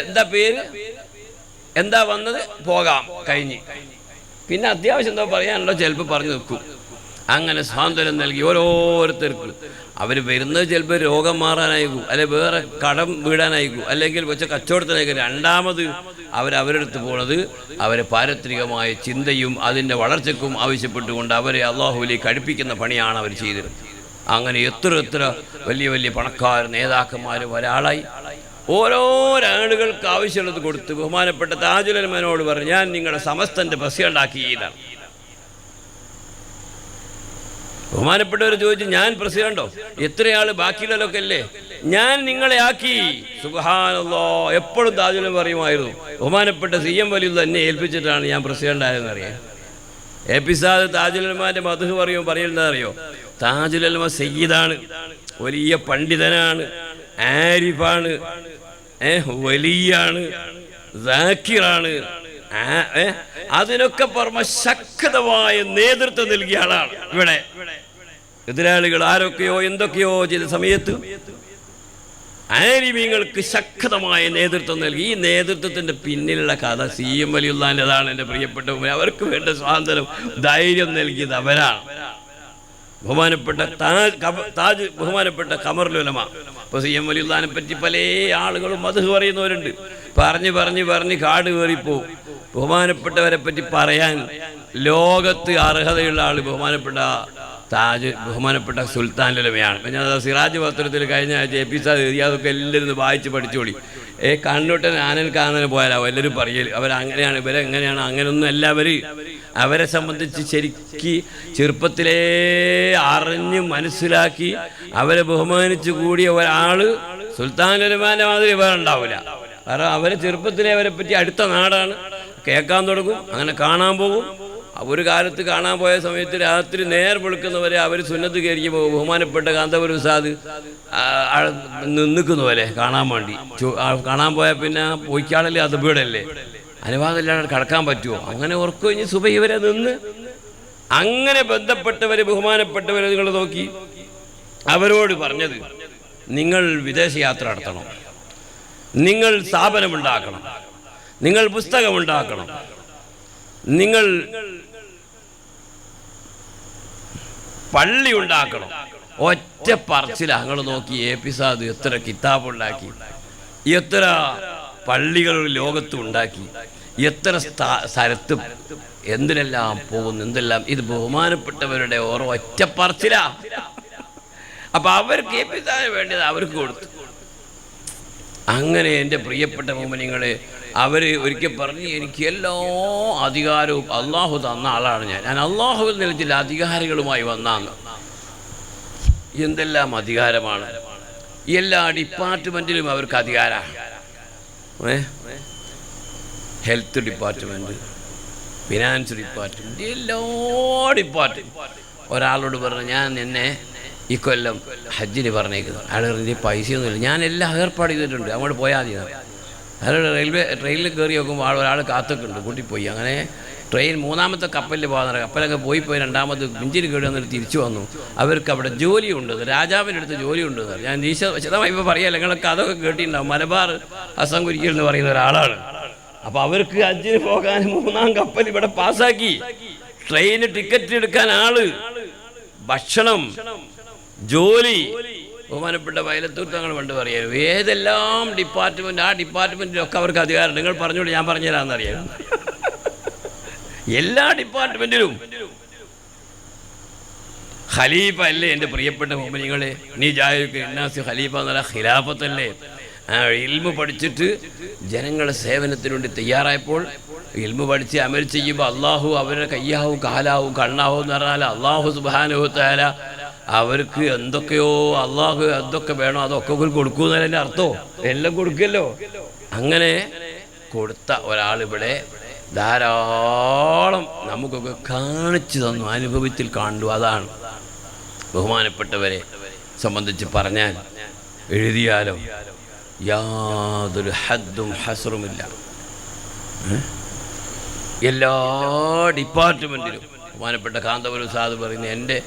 എന്താ പേര്, എന്താ വന്നത്, പോകാം, കഴിഞ്ഞ്. പിന്നെ അത്യാവശ്യം എന്താ പറയാനുണ്ടോ ചിലപ്പോൾ പറഞ്ഞു നിൽക്കും. അങ്ങനെ സ്വാതന്ത്ര്യം നൽകി ഓരോരുത്തർക്കും. അവർ വരുന്നത് ചിലപ്പോൾ രോഗം മാറാനായിരിക്കും, അല്ലെങ്കിൽ വേറെ കടം വീടാനായിരിക്കും, അല്ലെങ്കിൽ വെച്ച കച്ചവടത്തിനായിരിക്കും. രണ്ടാമത് അവരുടെ അടുത്ത് പോണത് അവരെ പാരത്രികമായ ചിന്തയും അതിൻ്റെ വളർച്ചയ്ക്കും ആവശ്യപ്പെട്ടുകൊണ്ട് അവരെ അള്ളാഹുവിലേക്ക് അടുപ്പിക്കുന്ന പണിയാണ് അവർ ചെയ്തത്. അങ്ങനെ എത്ര വലിയ വലിയ പണക്കാർ നേതാക്കന്മാർ ഒരാളായി ഓരോരാളുകൾക്ക് ആവശ്യമുള്ളത് കൊടുത്ത് ബഹുമാനപ്പെട്ട താജുൽ ഉലമയോട് പറഞ്ഞു, ഞാൻ നിങ്ങളുടെ സമസ്തൻ്റെ പ്രസിഡന്റ് ഉണ്ടാക്കിയതാണ്. ബഹുമാനപ്പെട്ടവർ ചോദിച്ചു, ഞാൻ പ്രസിഡന്റോ? എത്രയാൾ ബാക്കിയുള്ളതൊക്കെ അല്ലേ, ഞാൻ നിങ്ങളെ ആക്കി. സുബ്ഹാനല്ലാഹ്. എപ്പോഴും താജുൽ ഉലമ പറയുമായിരുന്നു, ബഹുമാനപ്പെട്ട CM വലിയുള്ള എന്നെ ഏൽപ്പിച്ചിട്ടാണ് ഞാൻ പ്രസിഡന്റ് ആയതെന്ന് അറിയാം. എപ്പിസാദ് താജുൽ ഉലമാന്റെ മദ്ഹ് പറയുന്നത് അറിയോ? താജുൽ ഉലമ സയ്യിദാണ്, വലിയ പണ്ഡിതനാണ്, ആരിഫാണ്, വലിയാണ്, സാക്കിറാണ്. അതിനൊക്കെ പുറമെ ശക്തമായ നേതൃത്വം നൽകിയ ആളാണ്. ഇവിടെ എതിരാളികൾ ആരൊക്കെയോ എന്തൊക്കെയോ ചെയ്ത സമയത്ത് ആലിമീങ്ങൾക്ക് ശക്തമായ നേതൃത്വം നൽകി. ഈ നേതൃത്വത്തിന്റെ പിന്നിലുള്ള കഥ CM വലിയുള്ളാൻ്റെതാണ്. എൻ്റെ പ്രിയപ്പെട്ടവർ, അവർക്ക് വേണ്ട സ്വാതന്ത്ര്യം ധൈര്യം നൽകിയത് അവരാണ്. ബഹുമാനപ്പെട്ട ബഹുമാനപ്പെട്ട ഖമറുൽ ഉലമ. ഇപ്പോൾ CM വലിയുള്ളാനെ പറ്റി പല ആളുകളും മദ്ഹ് പറയുന്നവരുണ്ട്. പറഞ്ഞ് കാട് കയറിപ്പോവും. ബഹുമാനപ്പെട്ടവരെ പറ്റി പറയാൻ ലോകത്ത് അർഹതയുള്ള ആൾ ബഹുമാനപ്പെട്ട സുൽത്താൻ ഉലമയാണ്. ഞാൻ സിറാജ് പത്രത്തിൽ കഴിഞ്ഞ ആഴ്ച എപ്പിസോഡ് എഴുതി, അതൊക്കെ എല്ലാവരും വായിച്ച് പഠിച്ചോളി. കണ്ണൂട്ടൻ ആനൽ കാണാൻ പോയാലോ എല്ലാവരും പറയൽ അവരങ്ങനെയാണ്, ഇവരെങ്ങനെയാണ്, അങ്ങനെയൊന്നും അല്ല. അവരെ സംബന്ധിച്ച് ശരിക്ക് ചെറുപ്പത്തിലേ അറിഞ്ഞ് മനസ്സിലാക്കി അവരെ ബഹുമാനിച്ചു കൂടിയ ഒരാൾ സുൽത്താൻ ഉലമാന്റെ മാതിരി വേറെ ഉണ്ടാവില്ല. കാരണം അവരെ ചെറുപ്പത്തിലെ അവരെ പറ്റി അടുത്ത നാടാണ്, കേൾക്കാൻ തുടങ്ങും, അങ്ങനെ കാണാൻ പോകും. ഒരു കാലത്ത് കാണാൻ പോയ സമയത്ത് രാത്രി നേർ വെളുക്കുന്നവരെ അവർ സുന്നത്ത് കയറിക്കുമ്പോൾ ബഹുമാനപ്പെട്ട കാന്തപുരം ഉസ്താദ് നിൽക്കുന്ന പോലെ കാണാൻ വേണ്ടി. കാണാൻ പോയാൽ പിന്നെ പോയിക്കാളല്ലേ, അത് വീടല്ലേ, അനുവാദമില്ലാതെ കടക്കാൻ പറ്റുമോ? അങ്ങനെ ഉറക്കൊഴിഞ്ഞ് സുബഹി വരെ നിന്ന് അങ്ങനെ ബന്ധപ്പെട്ടവരെ ബഹുമാനപ്പെട്ടവരെ നിങ്ങൾ നോക്കി അവരോട് പറഞ്ഞത്, നിങ്ങൾ വിദേശയാത്ര നടത്തണം, നിങ്ങൾ സ്ഥാപനമുണ്ടാക്കണം, നിങ്ങൾ പുസ്തകമുണ്ടാക്കണം, നിങ്ങൾ പള്ളി ഉണ്ടാക്കണം. ഒറ്റ പറച്ചില. ഞങ്ങൾ നോക്കി എപ്പിസാദ് എത്ര കിതാബുണ്ടാക്കി, എത്ര പള്ളികൾ ലോകത്തും ഉണ്ടാക്കി, എത്ര സ്ഥലത്തും എന്തിനെല്ലാം പോകുന്നു, എന്തെല്ലാം. ഇത് ബഹുമാനപ്പെട്ടവരുടെ ഓരോ ഒറ്റ പറച്ചില. അപ്പൊ അവർക്ക് എപ്പിസാദിന് വേണ്ടത് അവർക്ക് കൊടുത്തു. അങ്ങനെ എൻ്റെ പ്രിയപ്പെട്ട മോമിനിങ്ങളെ അവർ ഒരിക്കൽ പറഞ്ഞ് എനിക്ക് എല്ലാ അധികാരവും അള്ളാഹു തന്ന ആളാണ് ഞാൻ അള്ളാഹുവിൽ നിന്ന് ചില അധികാരികളുമായി വന്നാന്ന്. എന്തെല്ലാം അധികാരമാണ്! എല്ലാ ഡിപ്പാർട്ട്മെൻറ്റിലും അവർക്ക് അധികാരമാണ്. ഹെൽത്ത് ഡിപ്പാർട്ട്മെൻറ്റ്, ഫിനാൻസ് ഡിപ്പാർട്ട്മെൻറ്റ്, എല്ലാ ഡിപ്പാർട്ട്മെൻറ്റ്. ഒരാളോട് പറഞ്ഞു ഞാൻ എന്നെ ഈ കൊല്ലം ഹജ്ജിന് പറഞ്ഞേക്കുന്നത്. അയാൾ പറഞ്ഞ പൈസയൊന്നുമില്ല, ഞാൻ എല്ലാം ഏർപ്പാട് ചെയ്തിട്ടുണ്ട്, അങ്ങോട്ട് പോയാൽ മതി. അയാൾ ട്രെയിനിൽ കയറി നോക്കുമ്പോൾ ഒരാൾ കാത്തൊക്കെയുണ്ട്, കൂട്ടിപ്പോയി. അങ്ങനെ ട്രെയിൻ മൂന്നാമത്തെ കപ്പലിൽ പോകുന്ന കപ്പലൊക്കെ പോയി രണ്ടാമത് എഞ്ചിന് കേട് വന്നിട്ട് തിരിച്ചു വന്നു. അവർക്ക് അവിടെ ജോലിയുണ്ട്, രാജാവിൻ്റെ അടുത്ത് ജോലിയുണ്ട്. ഞാൻ വിശദമായി ഇപ്പോൾ പറയാം, നിങ്ങളൊക്കെ അതൊക്കെ കേട്ടിട്ടുണ്ടാവും. മലബാർ ഹസൻ കുരിക്കൽ എന്ന് പറയുന്ന ഒരാളാണ്. അപ്പോൾ അവർക്ക് ഹജ്ജിന് പോകാൻ 3-ാം കപ്പൽ ഇവിടെ പാസ്സാക്കി. ട്രെയിന് ടിക്കറ്റ് എടുക്കാൻ ആള്, ഭക്ഷണം, ജോലി. ബഹുമാനപ്പെട്ട വയലത്തൂർ തങ്ങൾ പണ്ട് പറയാം, ഏതെല്ലാം ഡിപ്പാർട്ട്മെൻറ്റ് ആ ഡിപ്പാർട്ട്മെൻറ്റിലൊക്കെ അവർക്ക് അധികാരം. നിങ്ങൾ പറഞ്ഞോളൂ, ഞാൻ പറഞ്ഞുതരാമെന്നറിയാം. എല്ലാ ഡിപ്പാർട്ട്മെൻറ്റിലും ഖലീഫ അല്ലേ എൻ്റെ പ്രിയപ്പെട്ട മോമിനികളെ? നീ ജായുക്ക് ഇന്നാസി ഖലീഫ എന്നുള്ള ഖിലാഫത്തല്ലേ? ഇൽമു പഠിച്ചിട്ട് ജനങ്ങളെ സേവനത്തിന് വേണ്ടി തയ്യാറായപ്പോൾ ഇൽമു പഠിച്ച് അമൽ ചെയ്യുമ്പോൾ അള്ളാഹു അവരുടെ കയ്യാവും കാലാവും കണ്ണാവും എന്ന് പറഞ്ഞാൽ അള്ളാഹു സുബ്ഹാനഹു വ തആല അവർക്ക് എന്തൊക്കെയോ അള്ളാഹു എന്തൊക്കെ വേണോ അതൊക്കെ കൊടുക്കുന്നതിൻ്റെ അർത്ഥമോ എല്ലാം കൊടുക്കുമല്ലോ. അങ്ങനെ കൊടുത്ത ഒരാളിവിടെ ധാരാളം നമുക്കൊക്കെ കാണിച്ചു തന്നു, അനുഭവത്തിൽ കണ്ടു. അതാണ് ബഹുമാനപ്പെട്ടവരെ സംബന്ധിച്ച് പറഞ്ഞാൽ എഴുതിയാലോ യാതൊരു ഹദ്ദും ഹസ്റുമില്ല. എല്ലാ ഡിപ്പാർട്ട്മെൻറ്റിലും ബഹുമാനപ്പെട്ട കാന്തപുരം സാദ് പറയുന്ന എൻ്റെ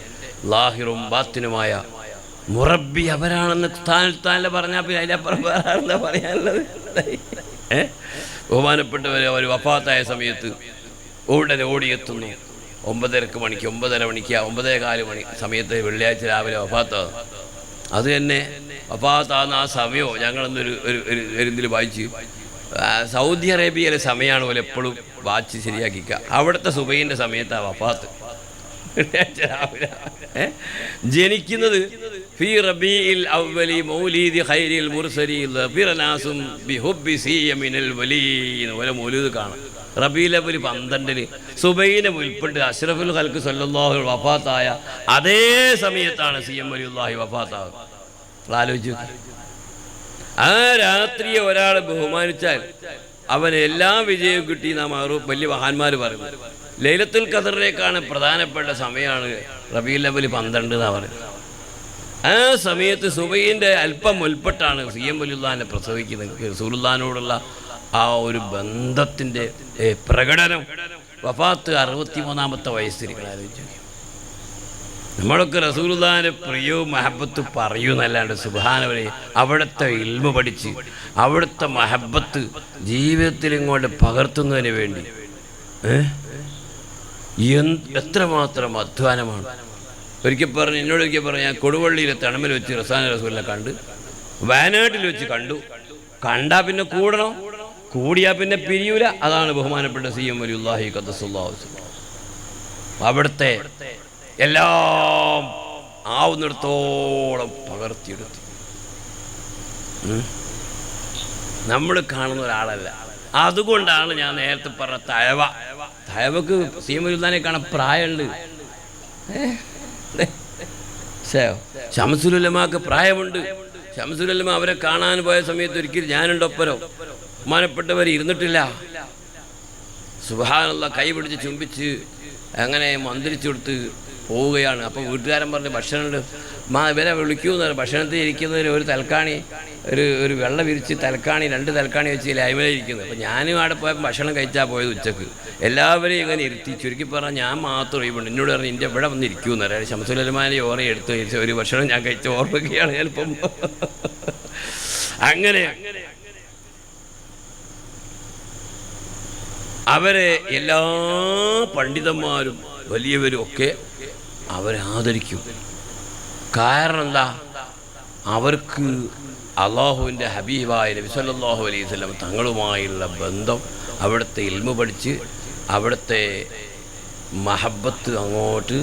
ലാഹിറും ബാത്തിനുമായ മുറബി അവരാണെന്ന് സ്ഥാനത്താനല്ല പറഞ്ഞാൽ പിന്നെ അതിനപ്പുറം എന്താ പറയാനുള്ളത്? ബഹുമാനപ്പെട്ടവരെ അവർ വഫാത്തായ സമയത്ത് ഉടനെ ഓടിയെത്തുന്നു. 9:30 മണിക്ക് 9:30 മണിക്ക് 9:15 മണി സമയത്ത് വെള്ളിയാഴ്ച രാവിലെ വഫാത്താകും. അത് തന്നെ വഫാത്താകുന്ന ആ സമയമോ ഞങ്ങളൊന്നൊരു ഇതിൽ വായിച്ച് സൗദി അറേബ്യയിലെ സമയമാണ് പോലെ എപ്പോഴും വാച്ച് ശരിയാക്കിക്കുക. അവിടുത്തെ സുബൈൻ്റെ സമയത്താണ് വഫാത്ത്. ജനിക്കുന്നത് ഫീ റബീഇൽ അവ്വലി മൗലിദി ഖൈരിൽ മുർസലീൻ ഫിറനാസും ബിഹുബ്ബി സിയമിനൽ വലീൻ വല മൗലിദ് കാണാം. റബീഉൽ അവ്വൽ 12 സുബൈനെ ഉൾപ്പെട്ട് അഷ്റഫുൽ ഖൽഖ് സല്ലല്ലാഹു അലൈഹി വഫാത്തായ അതേ സമയത്താണ് സിയം വലിയുല്ലാഹി വഫാത്താകുന്നത്. ആലോചിച്ചു. ആ രാത്രിയെ ഒരാൾ ബഹുമാനിച്ചാൽ അവന് എല്ലാ വിജയവും കിട്ടി നാം വലിയ മഹാന്മാർ പറയുന്നത്. ലൈലത്തുൽ ഖദറിലേക്കാണ് പ്രധാനപ്പെട്ട സമയമാണ് റബീഉൽ അവ്വൽ 12 എന്നാണ് പറയുന്നത്. ആ സമയത്ത് സുബൈൻ്റെ അല്പം മുൽപ്പെട്ടാണ് സിയം വലിയുല്ലാഹിനെ പ്രസവിക്കുന്നത്. റസൂലുള്ളാഹിനോടുള്ള ആ ഒരു ബന്ധത്തിൻ്റെ പ്രകടനം. വഫാത്ത് 63-ാമത്തെ വയസ്സിൽ. ആലോചിച്ചു. നമ്മളൊക്കെ റസൂലുള്ളാഹിന്റെ പ്രിയവും മഹബത്ത് പറയൂന്നല്ലാണ്ട് സുബ്ഹാനഹു അവിടുത്തെ ഇൽമു പഠിച്ച് അവിടുത്തെ മഹബത്ത് ജീവിതത്തിൽ ഇങ്ങോട്ട് പകർത്തുന്നതിന് വേണ്ടി എത്രമാത്രം അധ്വാനമാണ്. ഒരിക്കൽ പറഞ്ഞു, എന്നോട് ഒരിക്കൽ പറഞ്ഞു, ഞാൻ കൊടുവള്ളിയിലെ തണമിൽ വെച്ച് റസൂലിനെ കണ്ടു, വയനാട്ടിൽ വെച്ച് കണ്ടു. കണ്ടാൽ പിന്നെ കൂടണം, കൂടിയാൽ പിന്നെ പിരിയൂല. അതാണ് ബഹുമാനപ്പെട്ട സിയം വലിയുല്ലാഹി ഖദ്ദസുല്ലാഹു സിർറഹു. അവിടുത്തെ എല്ലാം ആവുന്നിടത്തോളം പകർത്തിയെടുത്തു. നമ്മൾ കാണുന്ന ഒരാളല്ല. അതുകൊണ്ടാണ് ഞാൻ നേരത്തെ പറഞ്ഞ തഴവക്ക് സിയം വലിയുല്ലാഹിനെ കാണാൻ പ്രായമുണ്ട്. ശംസുൽ ഉലമാക്ക് പ്രായമുണ്ട്. ശംസുൽ ഉലമ അവരെ കാണാൻ പോയ സമയത്ത് ഒരിക്കലും ഞാനുണ്ടൊപ്പരോ ബഹുമാനപ്പെട്ടവർ ഇരുന്നിട്ടില്ല. സുബ്ഹാനല്ലാഹ് കൈ പിടിച്ച് ചുംബിച്ച് അങ്ങനെ മന്ത്രിച്ചു കൊടുത്ത് പോവുകയാണ്. അപ്പോൾ വീട്ടുകാരൻ പറഞ്ഞ് ഭക്ഷണമുണ്ട്, ഇവരെ വിളിക്കൂന്ന് പറഞ്ഞു. ഭക്ഷണത്തിൽ ഇരിക്കുന്നതിന് ഒരു തൽക്കാണി ഒരു വെള്ളം വിരിച്ച് തൽക്കാണി 2 തൽക്കാണി വെച്ച് ലൈമല ഇരിക്കുന്നത്. അപ്പോൾ ഞാനും അവിടെ പോയപ്പോൾ ഭക്ഷണം കഴിച്ചാൽ പോയത് ഉച്ചക്ക്. എല്ലാവരെയും ഇങ്ങനെ ഇരുത്തി ചുരുക്കി പറഞ്ഞാൽ ഞാൻ മാത്രം ഒഴിവുണ്ട്. എന്നോട് പറഞ്ഞു എൻ്റെ ഇവിടെ വന്ന് ഇരിക്കൂന്ന് പറയാം. ശംസുൽ ഉലമാനെ ഓർമ്മ എടുത്ത് ഒരു ഭക്ഷണം ഞാൻ കഴിച്ച ഓർമ്മയ്ക്കാണ് ചിലപ്പം. അങ്ങനെ അവരെ എല്ലാ പണ്ഡിതന്മാരും വലിയവരും ഒക്കെ അവരെ ആദരിക്കും. കാരണം എന്താ? അവർക്ക് അള്ളാഹുവിൻ്റെ ഹബീബായ നബി സല്ലല്ലാഹു അലൈഹി വസല്ലം തങ്ങളുമായുള്ള ബന്ധം, അവിടുത്തെ ഇൽമു പഠിച്ച് അവിടുത്തെ മഹബത്ത് അങ്ങോട്ട്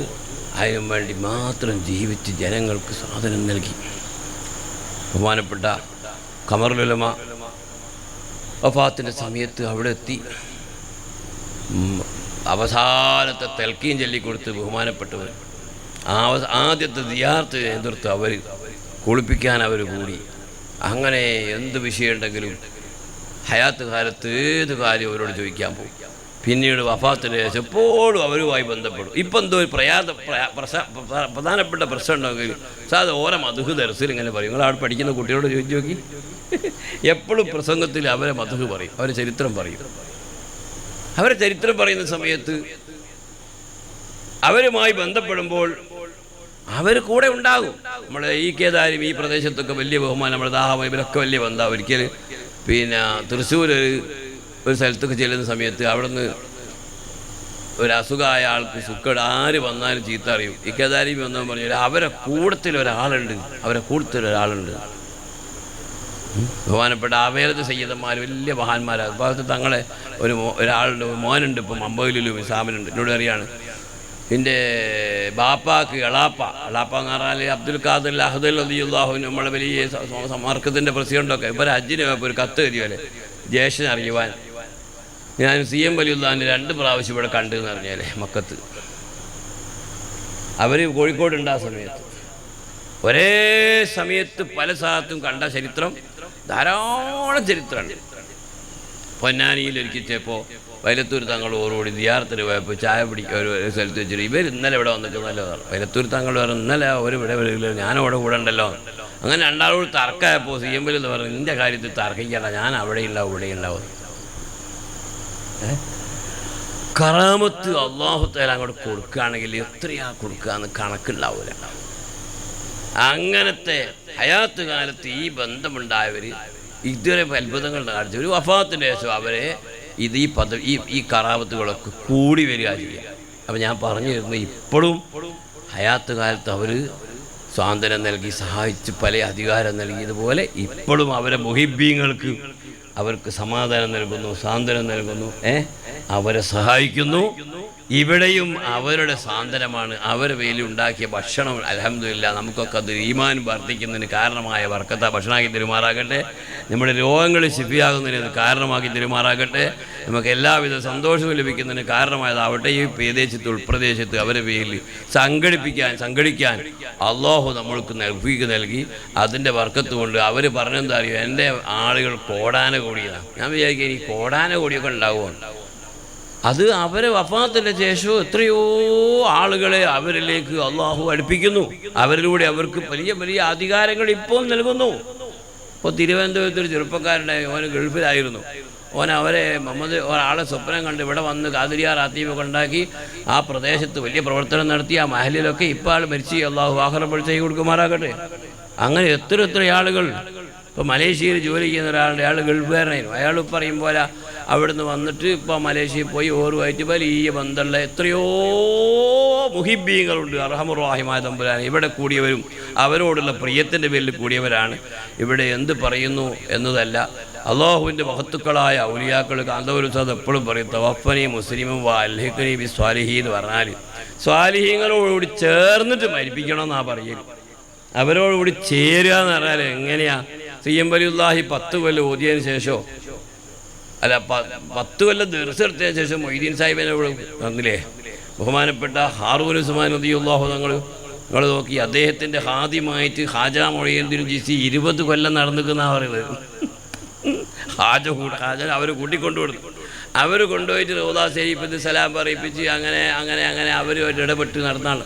അതിനു വേണ്ടി മാത്രം ജീവിച്ച് ജനങ്ങൾക്ക് സാധനം നൽകി. ബഹുമാനപ്പെട്ട ഖമറുലുലമ വഫാത്തിൻ്റെ സമയത്ത് അവിടെ എത്തി. അവസാനത്തെ തെൽക്കീൻ ചൊല്ലിക്കൊടുത്ത് ബഹുമാനപ്പെട്ടവർ ആദ്യത്തെ ദിയാർത്ത് എതിർത്ത് അവർ കുളിപ്പിക്കാൻ അവർ കൂടി. അങ്ങനെ എന്ത് വിഷയമുണ്ടെങ്കിലും ഹയാത്ത് കാലത്ത് ഏത് കാര്യം അവരോട് ചോദിക്കാൻ പോകും. പിന്നീട് വഫാത്തിൻ്റെ ശേഷം എപ്പോഴും അവരുമായി ബന്ധപ്പെടും. ഇപ്പം എന്തോ ഒരു പ്രധാനപ്പെട്ട പ്രശ്നം ഉണ്ടെങ്കിൽ സാധാ ഓരോ മധുഹ് ദർസിൽ ഇങ്ങനെ പറയും. നിങ്ങൾ അവിടെ പഠിക്കുന്ന കുട്ടികളോട് ചോദിച്ചു നോക്കി. എപ്പോഴും പ്രസംഗത്തിൽ അവരെ മധുഹ് പറയും, അവരെ ചരിത്രം പറയും. അവരെ ചരിത്രം പറയുന്ന സമയത്ത് അവരുമായി ബന്ധപ്പെടുമ്പോൾ അവർ കൂടെ ഉണ്ടാകും. നമ്മുടെ ഈ കേദാരും ഈ പ്രദേശത്തൊക്കെ വലിയ ബഹുമാനം, നമ്മുടെ ദാഹം ഇവരൊക്കെ വലിയ ബന്ധമാണ്. ഒരിക്കൽ പിന്നെ തൃശ്ശൂർ ഒരു സ്ഥലത്തൊക്കെ ചെല്ലുന്ന സമയത്ത് അവിടെ നിന്ന് ഒരു അസുഖമായ ആൾക്ക് സുക്കേട് ആര് വന്നാലും ചീത്ത അറിയും. ഈ കേദാരി വന്നവൻ പറഞ്ഞു അവരെ കൂട്ടത്തിലൊരാളുണ്ട്, അവരെ കൂട്ടത്തിലൊരാളുണ്ട്. ബഹുമാനപ്പെട്ട ആവേരത്ത് സയ്യിദന്മാർ വലിയ മഹാന്മാരാണ്. ഭാഗത്ത് തങ്ങളെ ഒരാളുണ്ട്, മോനുണ്ട്, ഇപ്പം അമ്പതിലും ഇസാമിലുണ്ട്. എന്നോട് അറിയാണ് എൻ്റെ ബാപ്പാക്ക് എളാപ്പ എന്ന് പറഞ്ഞാൽ അബ്ദുൽ ഖാദിർ അഹദൽ അലിയുല്ലാഹു നമ്മളെ വലിയ മാർക്കത്തിൻ്റെ പ്രസിഡൻ്റൊക്കെ ഇവരെ ഹജ്ജിന് പോയപ്പോൾ ഒരു കത്ത് എഴുതിയല്ലേ ജ്യേഷ്ഠൻ അറിയുവാൻ. ഞാൻ CM വലിയുല്ലാഹിനെ 2 പ്രാവശ്യം ഇവിടെ കണ്ടെന്ന് പറഞ്ഞാലേ മക്കത്ത്. അവർ കോഴിക്കോടുണ്ട് ആ സമയത്ത്. ഒരേ സമയത്ത് പല സ്ഥലത്തും കണ്ട ചരിത്രം ധാരാളം ചരിത്രമുണ്ട്. പൊന്നാനിയിൽ ഒരിക്കച്ചപ്പോൾ വൈലത്തൂർ തങ്ങൾ ഓരോടി ദിയാറത്തിന് പോയപ്പോൾ ചായ പിടിക്കുക ഒരു സ്ഥലത്ത് വെച്ചിട്ട് ഇവർ ഇന്നലെ ഇവിടെ വന്നിട്ടുണ്ടല്ലോ. വൈലത്തൂർ തങ്ങൾ പറഞ്ഞു ഇന്നലെ അവർ ഇവിടെ വരില്ല, ഞാനവിടെ കൂടെ ഉണ്ടല്ലോ. അങ്ങനെ രണ്ടാളോട് തർക്കമായപ്പോൾ CM എന്ന് പറഞ്ഞു നിൻ്റെ കാര്യത്തിൽ തർക്കിക്കണ്ട, ഞാൻ അവിടെ ഉണ്ടാവും ഇവിടെ ഉണ്ടാവും. കറാമത്ത് അല്ലാഹു തആല അങ്ങോട്ട് കൊടുക്കുകയാണെങ്കിൽ എത്രയാ കൊടുക്കുകയെന്ന് കണക്കുണ്ടാവില്ല. അങ്ങനത്തെ ഹയാത്ത് കാലത്ത് ഈ ബന്ധമുണ്ടായവർ ഇതുവരെ അത്ഭുതങ്ങൾ കാണിച്ചു. ഒരു വഫാത്തിൻ്റെ ശേഷം അവരെ ഈ കറാമത്തുകളൊക്കെ കൂടി വരിക ചെയ്യുക. അപ്പം ഞാൻ പറഞ്ഞു തരുന്നത് ഇപ്പോഴും ഹയാത്ത് കാലത്ത് അവർ സ്വാതന്ത്ര്യം നൽകി സഹായിച്ച് പല അധികാരം നൽകിയതുപോലെ ഇപ്പോഴും അവരെ മുഹിബ്ബീങ്ങൾക്ക് അവർക്ക് സമാധാനം നൽകുന്നു, സാന്ത്വനം നൽകുന്നു, അവരെ സഹായിക്കുന്നു. ഇവിടെയും അവരുടെ സാന്ത്വനമാണ്. അവർ വേലി ഉണ്ടാക്കിയ ഭക്ഷണം അൽഹംദുലില്ലാ നമുക്കൊക്കെ അത് ഈമാൻ വർദ്ധിക്കുന്നതിന് കാരണമായ ബർക്കത്ത ഭക്ഷണമാക്കി തരുമാറാകട്ടെ. നമ്മുടെ രോഗങ്ങൾ ശിഫിയാകുന്നതിന് കാരണമാക്കി തരുമാറാകട്ടെ. നമുക്ക് എല്ലാവിധ സന്തോഷവും ലഭിക്കുന്നതിന് കാരണമായതാവട്ടെ. ഈ പ്രദേശത്ത് ഉൾപ്രദേശത്ത് അവരെ വേലി സംഘടിക്കാൻ അല്ലാഹു നമ്മൾക്ക് നൽകി അതിൻ്റെ ബർക്കത്ത് കൊണ്ട് അവർ പറഞ്ഞെന്താ അറിയുമോ, എൻ്റെ ആളുകൾ കോടാന കോടിയാണ്. ഞാൻ വിചാരിക്കുക ഈ കോടാന കോടിയൊക്കെ ഉണ്ടാവുമോ. അത് അവരെ വഫാത്തിൻ്റെ ശേഷവും എത്രയോ ആളുകളെ അവരിലേക്ക് അള്ളാഹു അടുപ്പിക്കുന്നു. അവരിലൂടെ അവർക്ക് വലിയ വലിയ അധികാരങ്ങൾ ഇപ്പോൾ നൽകുന്നു. ഇപ്പോൾ തിരുവനന്തപുരത്തൊരു ചെറുപ്പക്കാരൻ്റെ ഓന് ഗൾഫിലായിരുന്നു. അവരെ മുഹമ്മദ് ഒരാളെ സ്വപ്നം കണ്ട് ഇവിടെ വന്ന് ഖാദിരിയ റാത്തീബൊക്കെ ഉണ്ടാക്കി ആ പ്രദേശത്ത് വലിയ പ്രവർത്തനം നടത്തി. ആ മഹലിലൊക്കെ ഇപ്പോൾ ആൾ മരിച്ച് അള്ളാഹു ആഖിറത്ത് ചെയ്ത് കൊടുക്കുമാറാകട്ടെ. അങ്ങനെ എത്ര ആളുകൾ. ഇപ്പോൾ മലേഷ്യയിൽ ജോലി ചെയ്യുന്ന ഒരാളുണ്ട്, അയാൾ ഗൾഫുകാരനായിരുന്നു. അയാൾ പറയും പോലെ അവിടുന്ന് വന്നിട്ട് ഇപ്പോൾ മലേഷ്യയിൽ പോയി ഓറുമായിട്ട് വലിയ ബന്ധമുള്ള എത്രയോ മുഹിബ്ബീങ്ങളുണ്ട്. അർഹമുർ റഹീമായ തമ്പുരാൻ ഇവിടെ കൂടിയവരും അവരോടുള്ള പ്രിയത്തിൻ്റെ പേരിൽ കൂടിയവരാണ്. ഇവിടെ എന്ത് പറയുന്നു എന്നതല്ല, അള്ളാഹുവിൻ്റെ മഹത്തുക്കളായ ഔലിയാക്കൾ കാന്തപുരം സാദ് എപ്പോഴും പറയും തവഫനി മുസ്ലിമും അൽഹിഖ്നി ബി സ്വാലിഹി എന്ന് പറഞ്ഞാൽ സ്വാലിഹീങ്ങളോടുകൂടി ചേർന്നിട്ട് മരിപ്പിക്കണമെന്നാണ് പറയുക. അവരോടുകൂടി ചേരുക എന്ന് പറഞ്ഞാൽ എങ്ങനെയാ? CM വലിയുല്ലാഹി 10 കൊല്ലം ഓതിയതിന് ശേഷം അല്ല 10 കൊല്ലം ദർസെടുത്തതിന് ശേഷം മൊയ്തീൻ സാഹിബിനെ വന്നില്ലേ ബഹുമാനപ്പെട്ട ഹാറൂൻ ഉസ്മാൻ റളിയല്ലാഹു നിങ്ങൾ നോക്കി അദ്ദേഹത്തിൻ്റെ ഹാദിമായിട്ട് ഹാജ മൊഴിയന്തിനും ജിസി 20 കൊല്ലം നടന്നിരിക്കുന്നതാണ് പറയുന്നത്. ഹാജ അവർ കൂട്ടിക്കൊണ്ടു കൊടുത്തു. അവർ കൊണ്ടുപോയിട്ട് റൗദ ശരീഫത്ത് സലാം പറയിപ്പിച്ച് അങ്ങനെ അവരുമായിട്ട് ഇടപെട്ട് നടന്നാണ്.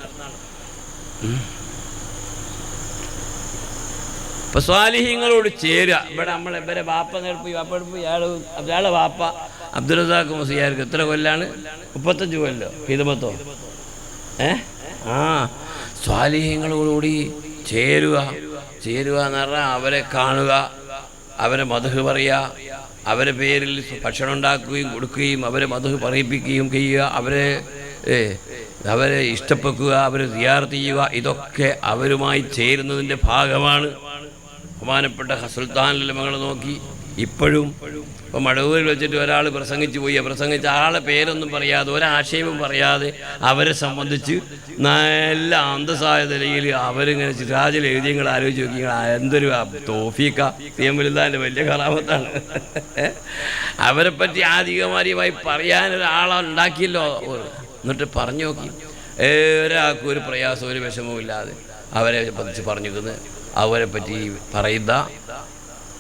ഇപ്പോൾ സ്വാലിഹീങ്ങളോട് ചേരുക. ഇവിടെ ഇവരെ വാപ്പ നേർപ്പ് അയാളെ വാപ്പ അബ്ദുൽ റസാഖ് മുസ്ലിയാർക്ക് എത്ര കൊല്ലാണ്? 35 കൊല്ലോ ഹിദമത്തോ. സ്വാലിഹീങ്ങളോടുകൂടി ചേരുക എന്ന് പറഞ്ഞാൽ അവരെ കാണുക, അവരെ മദ്ഹ് പറയുക, അവരെ പേരിൽ ഭക്ഷണം ഉണ്ടാക്കുകയും കൊടുക്കുകയും അവരെ മദ്ഹ് പറയിപ്പിക്കുകയും ചെയ്യുക, അവരെ ഇഷ്ടപ്പെടുക, അവരെ സിയാറത്ത് ചെയ്യുക. ഇതൊക്കെ അവരുമായി ചേരുന്നതിൻ്റെ ഭാഗമാണ്. ബഹുമാനപ്പെട്ട സുൽത്താനുലമകൾ നോക്കി ഇപ്പോഴും ഇപ്പോൾ മടവൂരിൽ വെച്ചിട്ട് ഒരാൾ പ്രസംഗിച്ച് പോയി, പ്രസംഗിച്ച ആളെ പേരൊന്നും പറയാതെ ഒരാശയവും പറയാതെ അവരെ സംബന്ധിച്ച് നല്ല അന്തസ്സായ നിലയിൽ അവരിങ്ങനെ സിറാജിൽ എഴുതിയങ്ങൾ ആലോചിച്ച് നോക്കി, എന്തൊരു തോഫീക്ക സിഎം വലുതാൻ്റെ വലിയ കറാമത്താണ്. അവരെ പറ്റി ആധികാരികമായി പറയാനൊരാളുണ്ടാക്കിയല്ലോ. എന്നിട്ട് പറഞ്ഞു നോക്കി, ഒരാൾക്കും ഒരു പ്രയാസം ഒരു വിഷമവും ഇല്ലാതെ അവരെ പറ്റി പറഞ്ഞിരിക്കുന്നത്. അവരെ പറ്റി പറയുന്ന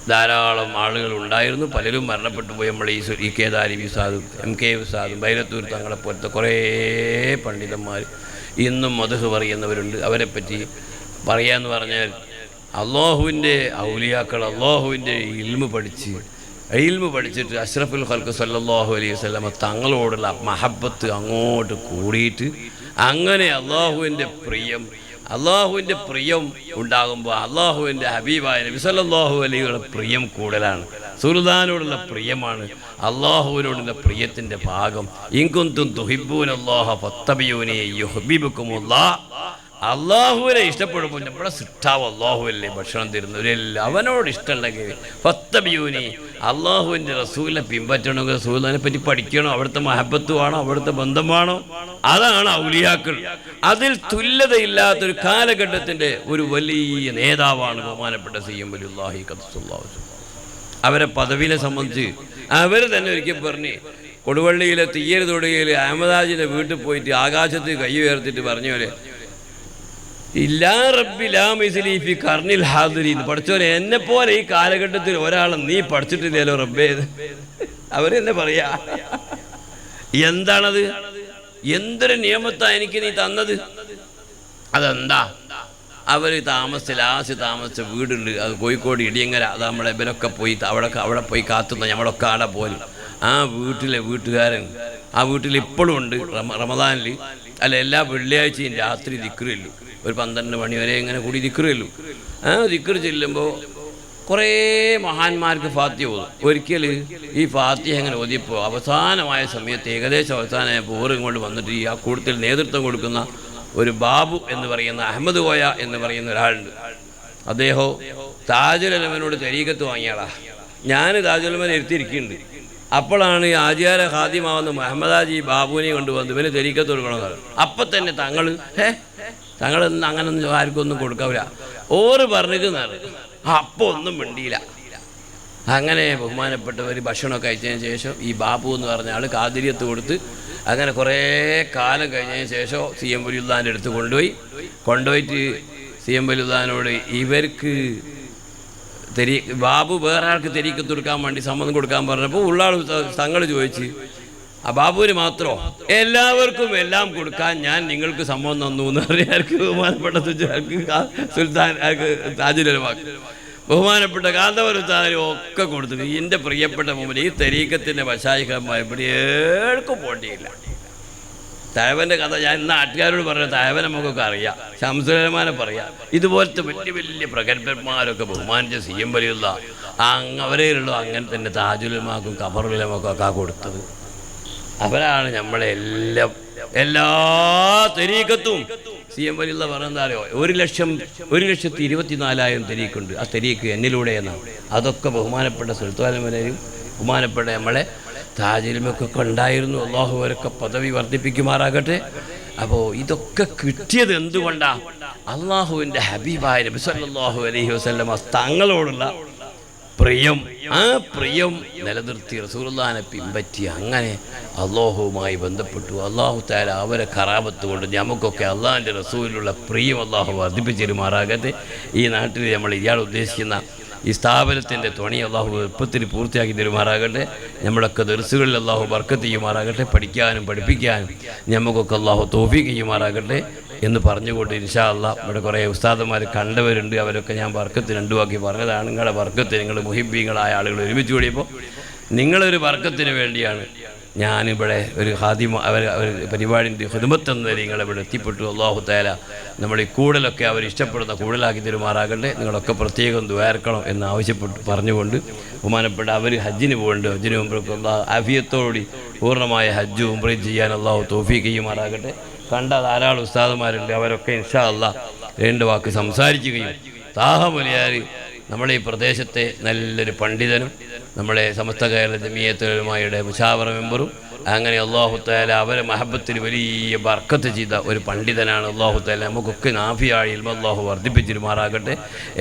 ധാരാളം ആളുകൾ ഉണ്ടായിരുന്നു. പലരും മരണപ്പെട്ടു പോയി. നമ്മൾ ഈ കെ ദാരിബി ഉസ്താദും MK ഉസ്താദും ബൈരത്തൂർ തങ്ങളെ പോലത്തെ കുറേ പണ്ഡിതന്മാർ ഇന്നും മദ്ഹ് പറയുന്നവരുണ്ട്. അവരെപ്പറ്റി പറയാന്ന് പറഞ്ഞാൽ അള്ളാഹുവിൻ്റെ ഔലിയാക്കൾ അള്ളാഹുവിൻ്റെ ഇൽമ് പഠിച്ചിട്ട് അഷ്റഫുൽ ഖൽഖ് സല്ലല്ലാഹു അലൈഹി വസല്ലമ തങ്ങളോടുള്ള മഹബത്ത് അങ്ങോട്ട് കൂടിയിട്ട് അങ്ങനെ അള്ളാഹുവിൻ്റെ പ്രിയം ഉണ്ടാകുമ്പോൾ അള്ളാഹുവിൻ്റെ ഹബീബായ നബി സല്ലല്ലാഹു അലൈഹി വസല്ലമയുടെ പ്രിയം കൂടുതലാണ്. സുൽത്താനോടുള്ള പ്രിയമാണ് അള്ളാഹുവിനോടുള്ള പ്രിയത്തിൻ്റെ ഭാഗം. ഇൻ കുന്തും തുഹിബ്ബൂനല്ലാഹ ഫത്തബിഊനി യുഹ്ബിബുകുമുല്ലാഹ്. അള്ളാഹുവിനെ ഇഷ്ടപ്പെടുമ്പോൾ നമ്മുടെ സിട്ടാവ് അള്ളാഹുവല്ലേ ഭക്ഷണം തരുന്നവരെല്ലാം അവനോട് ഇഷ്ടമുണ്ടെങ്കിൽ ഫത്തബിയൂനി അള്ളാഹുവിൻ്റെ റസൂലിനെ പിൻപറ്റണമെങ്കിൽ റസൂലിനെ പറ്റി പഠിക്കണോ, അവിടുത്തെ മഹബത്ത് വേണോ, അവിടുത്തെ ബന്ധമാണോ, അതാണ് ഔലിയാക്കൾ. അതിൽ തുല്യതയില്ലാത്തൊരു കാലഘട്ടത്തിൻ്റെ ഒരു വലിയ നേതാവാണ് ബഹുമാനപ്പെട്ട സയ്യിദ് വലിയുല്ലാഹി ഖദ്ദസുല്ലാഹു. അവരെ പദവിനെ സംബന്ധിച്ച് അവർ തന്നെ ഒരിക്കൽ പറഞ്ഞ്, കൊടുവള്ളിയിലെ തീയൽ തൊടുകയിൽ അഹമ്മദാജിൻ്റെ വീട്ടിൽ പോയിട്ട് ആകാശത്ത് കൈ ഉയർത്തിട്ട് പറഞ്ഞ പോലെ ഇല്ലാ റബ്ബി ലാ മിസ്ലി ഫി ഖർനിൽ ഹാദിരീൻ. പഠിച്ചോനെ എന്നെ പോലെ ഈ കാലഘട്ടത്തിൽ ഒരാളെ നീ പഠിച്ചിട്ടില്ലല്ലോ റബ്ബേ. അവരെന്നെ പറയാ, എന്താണത്? എന്തൊരു നിയമത്താ എനിക്ക് നീ തന്നത്? അതെന്താ? അവർ താമസിച്ച വീടുണ്ട്, അത് കോഴിക്കോട് ഇടിയങ്ങര. അത് നമ്മളെ ഇവരൊക്കെ പോയി അവിടെ പോയി കാത്തുന്ന നമ്മളൊക്കെ ആടെ പോലും. ആ വീട്ടിലെ വീട്ടുകാരൻ ആ വീട്ടിൽ ഇപ്പോഴും ഉണ്ട്. റമദാനിൽ അല്ല, എല്ലാ വെള്ളിയാഴ്ചയും രാത്രി ദിക്റില്ലു. ഒരു 12 മണി വരെ ഇങ്ങനെ കൂടി ദിക്റില്ലു. ആ ദിക്ർ ചെല്ലുമ്പോൾ കുറേ മഹാന്മാർക്ക് ഫാത്തിഹ ഓതും. ഒരിക്കൽ ഈ ഫാത്തിഹ അങ്ങനെ ഓതിയപ്പോൾ അവസാനമായ സമയത്ത് ഏകദേശം അവസാനമായപ്പോൾ ഇങ്ങോട്ട് വന്നിട്ട് ഈ ആ കൂട്ടത്തിൽ നേതൃത്വം കൊടുക്കുന്ന ഒരു ബാബു എന്ന് പറയുന്ന അഹമ്മദ് കോയ എന്ന് പറയുന്ന ഒരാളുണ്ട്. അദ്ദേഹം താജുൽ ഉലമയോട് തരീഖത്ത് വാങ്ങിയാളാ. ഞാൻ താജുൽ ഉലമനെ ഇരുത്തിയിരിക്കുന്നുണ്ട്. അപ്പോഴാണ് ഈ ആചാര ഖാദിമാവുന്ന മുഹമ്മദാജി ബാബുവിനെ കൊണ്ടുവന്ന് ഇവന് തരീഖത്ത് കൊടുക്കണമെന്ന്. അപ്പം തന്നെ തങ്ങളൊന്നും അങ്ങനൊന്നും ആർക്കൊന്നും കൊടുക്കാവില്ല ഓറ് പറഞ്ഞിരുന്നാണ്. അപ്പോൾ ഒന്നും മിണ്ടിയില്ല. അങ്ങനെ ബഹുമാനപ്പെട്ടവർ ഭക്ഷണമൊക്കെ കഴിച്ചതിന് ശേഷം ഈ ബാബു എന്ന് പറഞ്ഞ ആൾ കാതിരിയത്ത് കൊടുത്ത് അങ്ങനെ കുറേ കാലം കഴിഞ്ഞതിന് ശേഷം CM വലിയുല്ലാൻ്റെ അടുത്ത് കൊണ്ടുപോയിട്ട് CM വലിയുല്ലാനോട് ഇവർക്ക് ബാബു വേറെ ആൾക്ക് തരീഖത്ത് കൊടുക്കാൻ വേണ്ടി സമ്മതം കൊടുക്കാൻ പറഞ്ഞപ്പോൾ ഉള്ളാൾ തങ്ങൾ ചോദിച്ച്, ആ ബാബുവിന് മാത്രമോ? എല്ലാവർക്കും എല്ലാം കൊടുക്കാൻ ഞാൻ നിങ്ങൾക്ക് സമ്മതം തന്നു എന്ന് പറഞ്ഞാർക്ക് ബഹുമാനപ്പെട്ട സുൽത്താൻ താജുൽ ഉലമ ബഹുമാനപ്പെട്ട കാന്തപുരം ഉസ്താദിനും ഒക്കെ കൊടുത്തിട്ട് എൻ്റെ പ്രിയപ്പെട്ട മുമ്പിൽ ഈ തരീഖത്തിൻ്റെ വശായികമായ ഇവിടെ ഏർക്കും പോണ്ടിയില്ല. തഴവൻ്റെ കഥ ഞാൻ നാട്ടുകാരോട് പറഞ്ഞ തഴവനെ നമുക്കൊക്കെ അറിയാം, ശംസുലമാനെ പറയാം. ഇതുപോലത്തെ വലിയ വലിയ പ്രഗത്ഭന്മാരൊക്കെ ബഹുമാനിച്ച CM വലിയുള്ള അവരെയുള്ളൂ. അങ്ങനെ തന്നെ താജുൽ ഉലമാക്കും ഖബറുൽ ഉലമക്കൊക്കെ കൊടുത്തത് അവരാണ്. നമ്മളെ എല്ലാ തരീഖത്തും CM വലിയുള്ള പറഞ്ഞെന്താ അറിയോ, 1,24,000 തരീഖുണ്ട്. ആ തരീഖ് എന്നിലൂടെ എന്നാണ്. അതൊക്കെ ബഹുമാനപ്പെട്ട സുൽത്താനുലമയും ബഹുമാനപ്പെട്ട നമ്മളെ താജുൽ ഉലമക്കൊക്കെ ഉണ്ടായിരുന്നു. അള്ളാഹു അവരൊക്കെ പദവി വർദ്ധിപ്പിക്കുമാറാകട്ടെ. അപ്പോൾ ഇതൊക്കെ കിട്ടിയത് എന്തുകൊണ്ടാ? അള്ളാഹുവിൻ്റെ ഹബീബായ നബി സല്ലല്ലാഹു അലൈഹി വസല്ലമ തങ്ങളോടുള്ള പ്രിയം. ആ പ്രിയം നിലനിർത്തി റസൂലുള്ളാഹിനെ പിൻപറ്റി അങ്ങനെ അള്ളാഹുവുമായി ബന്ധപ്പെട്ടു. അള്ളാഹു തആല അവരെ കറാമത്ത് കൊണ്ട് നമുക്കൊക്കെ അള്ളാഹിൻ്റെ റസൂലിലുള്ള പ്രിയം അള്ളാഹു വർദ്ധിപ്പിച്ചിരുമാറാകട്ടെ. ഈ നാട്ടിൽ നമ്മൾ ഇയാൾ ഉദ്ദേശിക്കുന്ന ഈ സ്ഥാപനത്തിൻ്റെ തുണി അള്ളാഹു എളുപ്പത്തിൽ പൂർത്തിയാക്കി തരുമാറാകട്ടെ. നമ്മളൊക്കെ ദർസുകളിൽ അള്ളാഹു ബർക്കത്ത് ചെയ്യുമാറാകട്ടെ. പഠിക്കാനും പഠിപ്പിക്കാനും നമുക്കൊക്കെ അള്ളാഹു തൗഫീഖ് ചെയ്യുമാറാകട്ടെ എന്ന് പറഞ്ഞുകൊണ്ട് ഇൻഷാ അല്ലാഹ് ഇവിടെ കുറേ ഉസ്താദന്മാർ കണ്ടവരുണ്ട്. അവരൊക്കെ ഞാൻ ബർക്കത്ത് 2 വാക്കി പറഞ്ഞതാണ്. നിങ്ങളുടെ ബർക്കത്ത്, നിങ്ങൾ മുഹിബ്ബീങ്ങളായ ആളുകൾ ഒരുമിച്ച് കൂടിയപ്പോൾ നിങ്ങളൊരു ബർക്കത്തിന് വേണ്ടിയാണ് ഞാനിവിടെ ഒരു ഖാദിമ അവർ പരിപാടിൻ്റെ ഖിദ്മത്ത് എന്ന നിങ്ങളിവിടെ എത്തിപ്പെട്ടു. അല്ലാഹു തആല നമ്മൾ ഈ കൂടലൊക്കെ അവർ ഇഷ്ടപ്പെടുന്ന കൂടലാക്കി തരുമാറാകട്ടെ. നിങ്ങളൊക്കെ പ്രത്യേകം ദുആർക്കണം എന്ന് ആവശ്യപ്പെട്ട് പറഞ്ഞുകൊണ്ട് ബഹുമാനപ്പെട്ട അവർ ഹജ്ജിന് പോകുന്നുണ്ട്. ഹജ്ജിന് മുമ്പ് അല്ലാഹു ആഫിയത്തോടുകൂടി പൂർണ്ണമായ ഹജ്ജ് ഉംറയും ചെയ്യാൻ അല്ലാഹു തൗഫീഖ് ചെയ്യുമാറാകട്ടെ. കണ്ട ധാരാളം ഉസ്താദന്മാരുണ്ട്. അവരൊക്കെ ഇൻഷാ അല്ലാഹ് 2 വാക്ക് സംസാരിക്കുകയും താഹ മുലിയാർ നമ്മളെ ഈ പ്രദേശത്തെ നല്ലൊരു പണ്ഡിതനും നമ്മളെ സമസ്ത കേരള ജമിയത്തുൽ ഉലമായുടെ മുശാവറ മെമ്പറും അങ്ങനെ അല്ലാഹു തആല അവരെ മഹബത്തിൽ വലിയ ബർക്കത്ത് ചെയ്ത ഒരു പണ്ഡിതനാണ്. അല്ലാഹു തആല നമുക്കൊക്കെ നാഫിയായ ഇൽമ അല്ലാഹു വർദ്ധിപ്പിച്ചിരുമാറാകട്ടെ.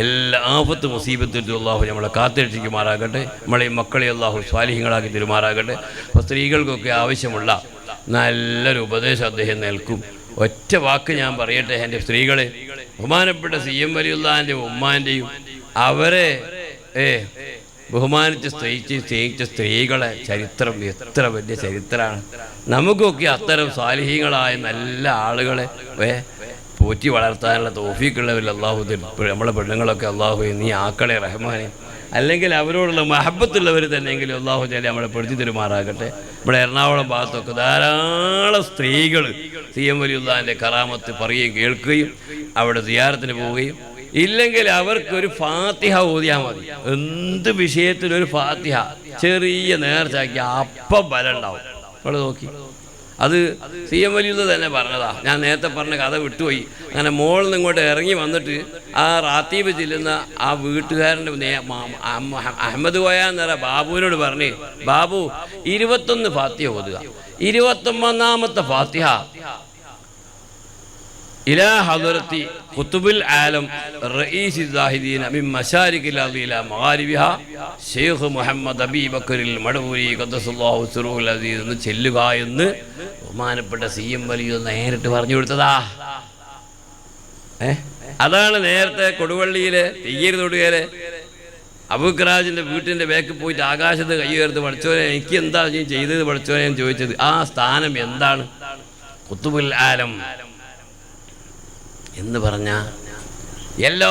എല്ലാ ആഫത്ത് മുസീബത്തും അല്ലാഹു നമ്മളെ കാത്തിരക്ഷിക്കുമാറാകട്ടെ. നമ്മളെ മക്കളെ അല്ലാഹു സ്വാലിഹീങ്ങളാക്കി തരുമാറാകട്ടെ. അപ്പോൾ സ്ത്രീകൾക്കൊക്കെ ആവശ്യമുള്ള നല്ലൊരു ഉപദേശം അദ്ദേഹം നൽകും. ഒറ്റ വാക്ക് ഞാൻ പറയട്ടെ, എൻ്റെ സ്ത്രീകളെ, ബഹുമാനപ്പെട്ട CM വലിയുള്ളാൻ്റെ ഉമ്മാൻ്റെയും അവരെ ബഹുമാനിച്ച് സ്നേഹിച്ച സ്ത്രീകളെ ചരിത്രം എത്ര വലിയ ചരിത്രമാണ്. നമുക്കൊക്കെ അത്തരം സാലിഹീങ്ങളായ നല്ല ആളുകളെ പോറ്റി വളർത്താനുള്ള തൗഫീഖുള്ളവരിൽ അല്ലാഹു നമ്മളെ പെണ്ണുങ്ങളൊക്കെ അല്ലാഹു നീ ആക്കളെ റഹ്മാനെ. അല്ലെങ്കിൽ അവരോടുള്ള മഹബത്തുള്ളവർ തന്നെയെങ്കിലും അല്ലാഹു തആല നമ്മളെ പെടുത്തി തരുമാറാകട്ടെ. നമ്മുടെ എറണാകുളം ഭാഗത്തൊക്കെ ധാരാളം സ്ത്രീകൾ CM വലിയുള്ളാൻ്റെ കറാമത്ത് പറയുകയും കേൾക്കുകയും അവിടെ സിയാറത്തിന് പോവുകയും, ഇല്ലെങ്കിൽ അവർക്കൊരു ഫാത്തിഹ ഓതിയാൽ മതി. എന്ത് വിഷയത്തിലൊരു ഫാത്തിഹ ചെറിയ നേർച്ചാക്കി അപ്പം ബലം ഉണ്ടാവും. നമ്മൾ നോക്കി, അത് CM വലിയുള്ള തന്നെ പറഞ്ഞതാ. ഞാൻ നേരത്തെ പറഞ്ഞ കഥ വിട്ടുപോയി. അങ്ങനെ മോളിൽ നിന്ന് ഇങ്ങോട്ട് ഇറങ്ങി വന്നിട്ട് ആ റാത്തീബ് ചെല്ലുന്ന ആ വീട്ടുകാരൻ്റെ അഹമ്മദ് കോയ എന്ന് പറയുന്ന ബാബുവിനോട് പറഞ്ഞ്, ബാബു 21 ഫാത്തിഹ ഓതുക. 21ാമത്തെ ഫാത്തിഹ ഇലാ ഹദറത്തി ഖുതുബുൽ ആലം റഈസി സാഹിദീന മിൻ മശാരിഖിൽ അർളി ഇലാ മഗാരിബിഹ ശൈഖ് മുഹമ്മദ് അബീബക്കറിൽ മടവൂരി ഖദ്ദസല്ലാഹു സിറഹുൽ അസീസ് എന്ന് ചെല്ലുക എന്ന് ബഹുമാനപ്പെട്ട CM വലിയ നേരിട്ട് പറഞ്ഞു കൊടുത്തതാ. അതാണ് നേരത്തെ കൊടുവള്ളിയിലെ തീയ്യരി തൊടുകയിലെ അബൂഖറാജിൻ്റെ വീട്ടിൻ്റെ ബാക്കിൽ പോയിട്ട് ആകാശത്ത് കൈ ഉയർത്ത് പഠിച്ചോനെ എനിക്ക് എന്താ ചെയ്തത് പഠിച്ചോനെ എന്ന് ചോദിച്ചത്. ആ സ്ഥാനം എന്താണ്? ഖുതുബുൽ ആലം എന്ന് പറഞ്ഞ എല്ലാ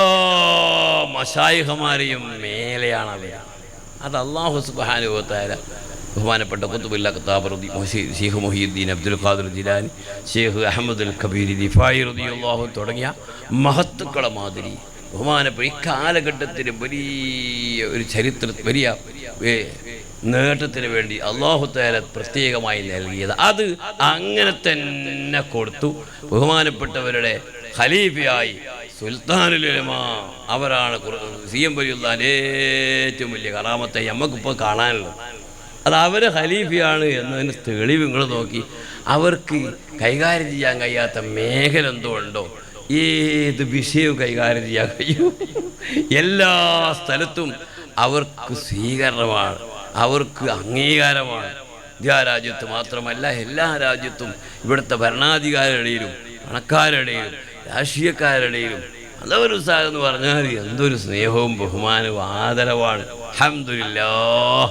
മശായിഖമാരെയും മേലെയാണ് അവർ. അത് അല്ലാഹു സുബ്ഹാനഹു വ തആല ബഹുമാനപ്പെട്ട ഖുതുബുൽ അഖ്താബ് ശൈഖ് മുഹിയുദ്ദീൻ അബ്ദുൽ ഖാദിർ ജിലാനി, ശൈഖ് അഹ്മദുൽ കബീർ റിഫായി റളിയല്ലാഹു തുടങ്ങിയ മഹത്തുക്കളെ മാതിരി ബഹുമാനപ്പെട്ട ഈ കാലഘട്ടത്തിന് വലിയ ഒരു വലിയ നേട്ടത്തിന് വേണ്ടി അല്ലാഹു തആല പ്രത്യേകമായി നൽകിയത്. അത് അങ്ങനെ തന്നെ കൊടുത്തു. ബഹുമാനപ്പെട്ടവരുടെ ഖലീഫയായി സുൽത്താനുൽ ഉലമ അവരാണ് CM വലിയുള്ളാൻ്റെ ഏറ്റവും വലിയ കറാമത്തെ നമുക്കിപ്പോൾ കാണാനുള്ളത്. അത് അവർ ഖലീഫയാണ് എന്നതിന് തെളിവ് നിങ്ങൾ നോക്കി. അവർക്ക് കൈകാര്യം ചെയ്യാൻ കഴിയാത്ത മേഖല എന്തോ ഉണ്ടോ? ഏത് വിഷയവും കൈകാര്യം ചെയ്യാൻ കഴിയും. എല്ലാ സ്ഥലത്തും അവർക്ക് സ്വീകരണമാണ്, അവർക്ക് അംഗീകാരമാണ്. ഇന്ത്യ രാജ്യത്ത് മാത്രമല്ല എല്ലാ രാജ്യത്തും ഇവിടുത്തെ ഭരണാധികാരികളുടെയിലും പണക്കാരുടെയും രാഷ്ട്രീയക്കാരുടെയും അതൊരു എന്ന് പറഞ്ഞാൽ എന്തൊരു സ്നേഹവും ബഹുമാനവും ആദരവാണ്. അൽഹംദുലില്ലാഹ്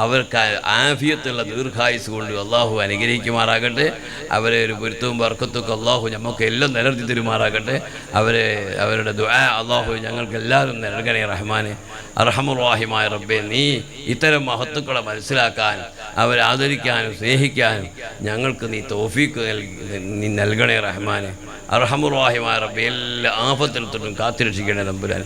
അവർക്ക് ആഫിയത്തുള്ള ദീർഘായുസ് കൊണ്ട് അള്ളാഹു അനുഗ്രഹിക്കുമാറാകട്ടെ. അവരെ ഒരു പൊരുത്തവും ബർക്കത്തും അള്ളാഹു നമുക്ക് എല്ലാം നിലനിർത്തി തരുമാറാകട്ടെ. അവരുടെ ദുആ അള്ളാഹു ഞങ്ങൾക്കെല്ലാവരും നൽകണേ റഹ്മാനെ. അർഹമുർ റഹീമായ റബ്ബേ, നീ ഇത്തരം മഹത്തുക്കളെ മനസ്സിലാക്കാൻ അവരെ ആദരിക്കാനും സ്നേഹിക്കാനും ഞങ്ങൾക്ക് നീ തൗഫീഖ് നീ നൽകണേ റഹ്മാനെ. അർഹമുർ റഹീമായ റബ്ബേ, എല്ലാ ആഫത്തിൽ തൊട്ടും കാത്തിരക്ഷിക്കണേ നമ്പുരാൻ.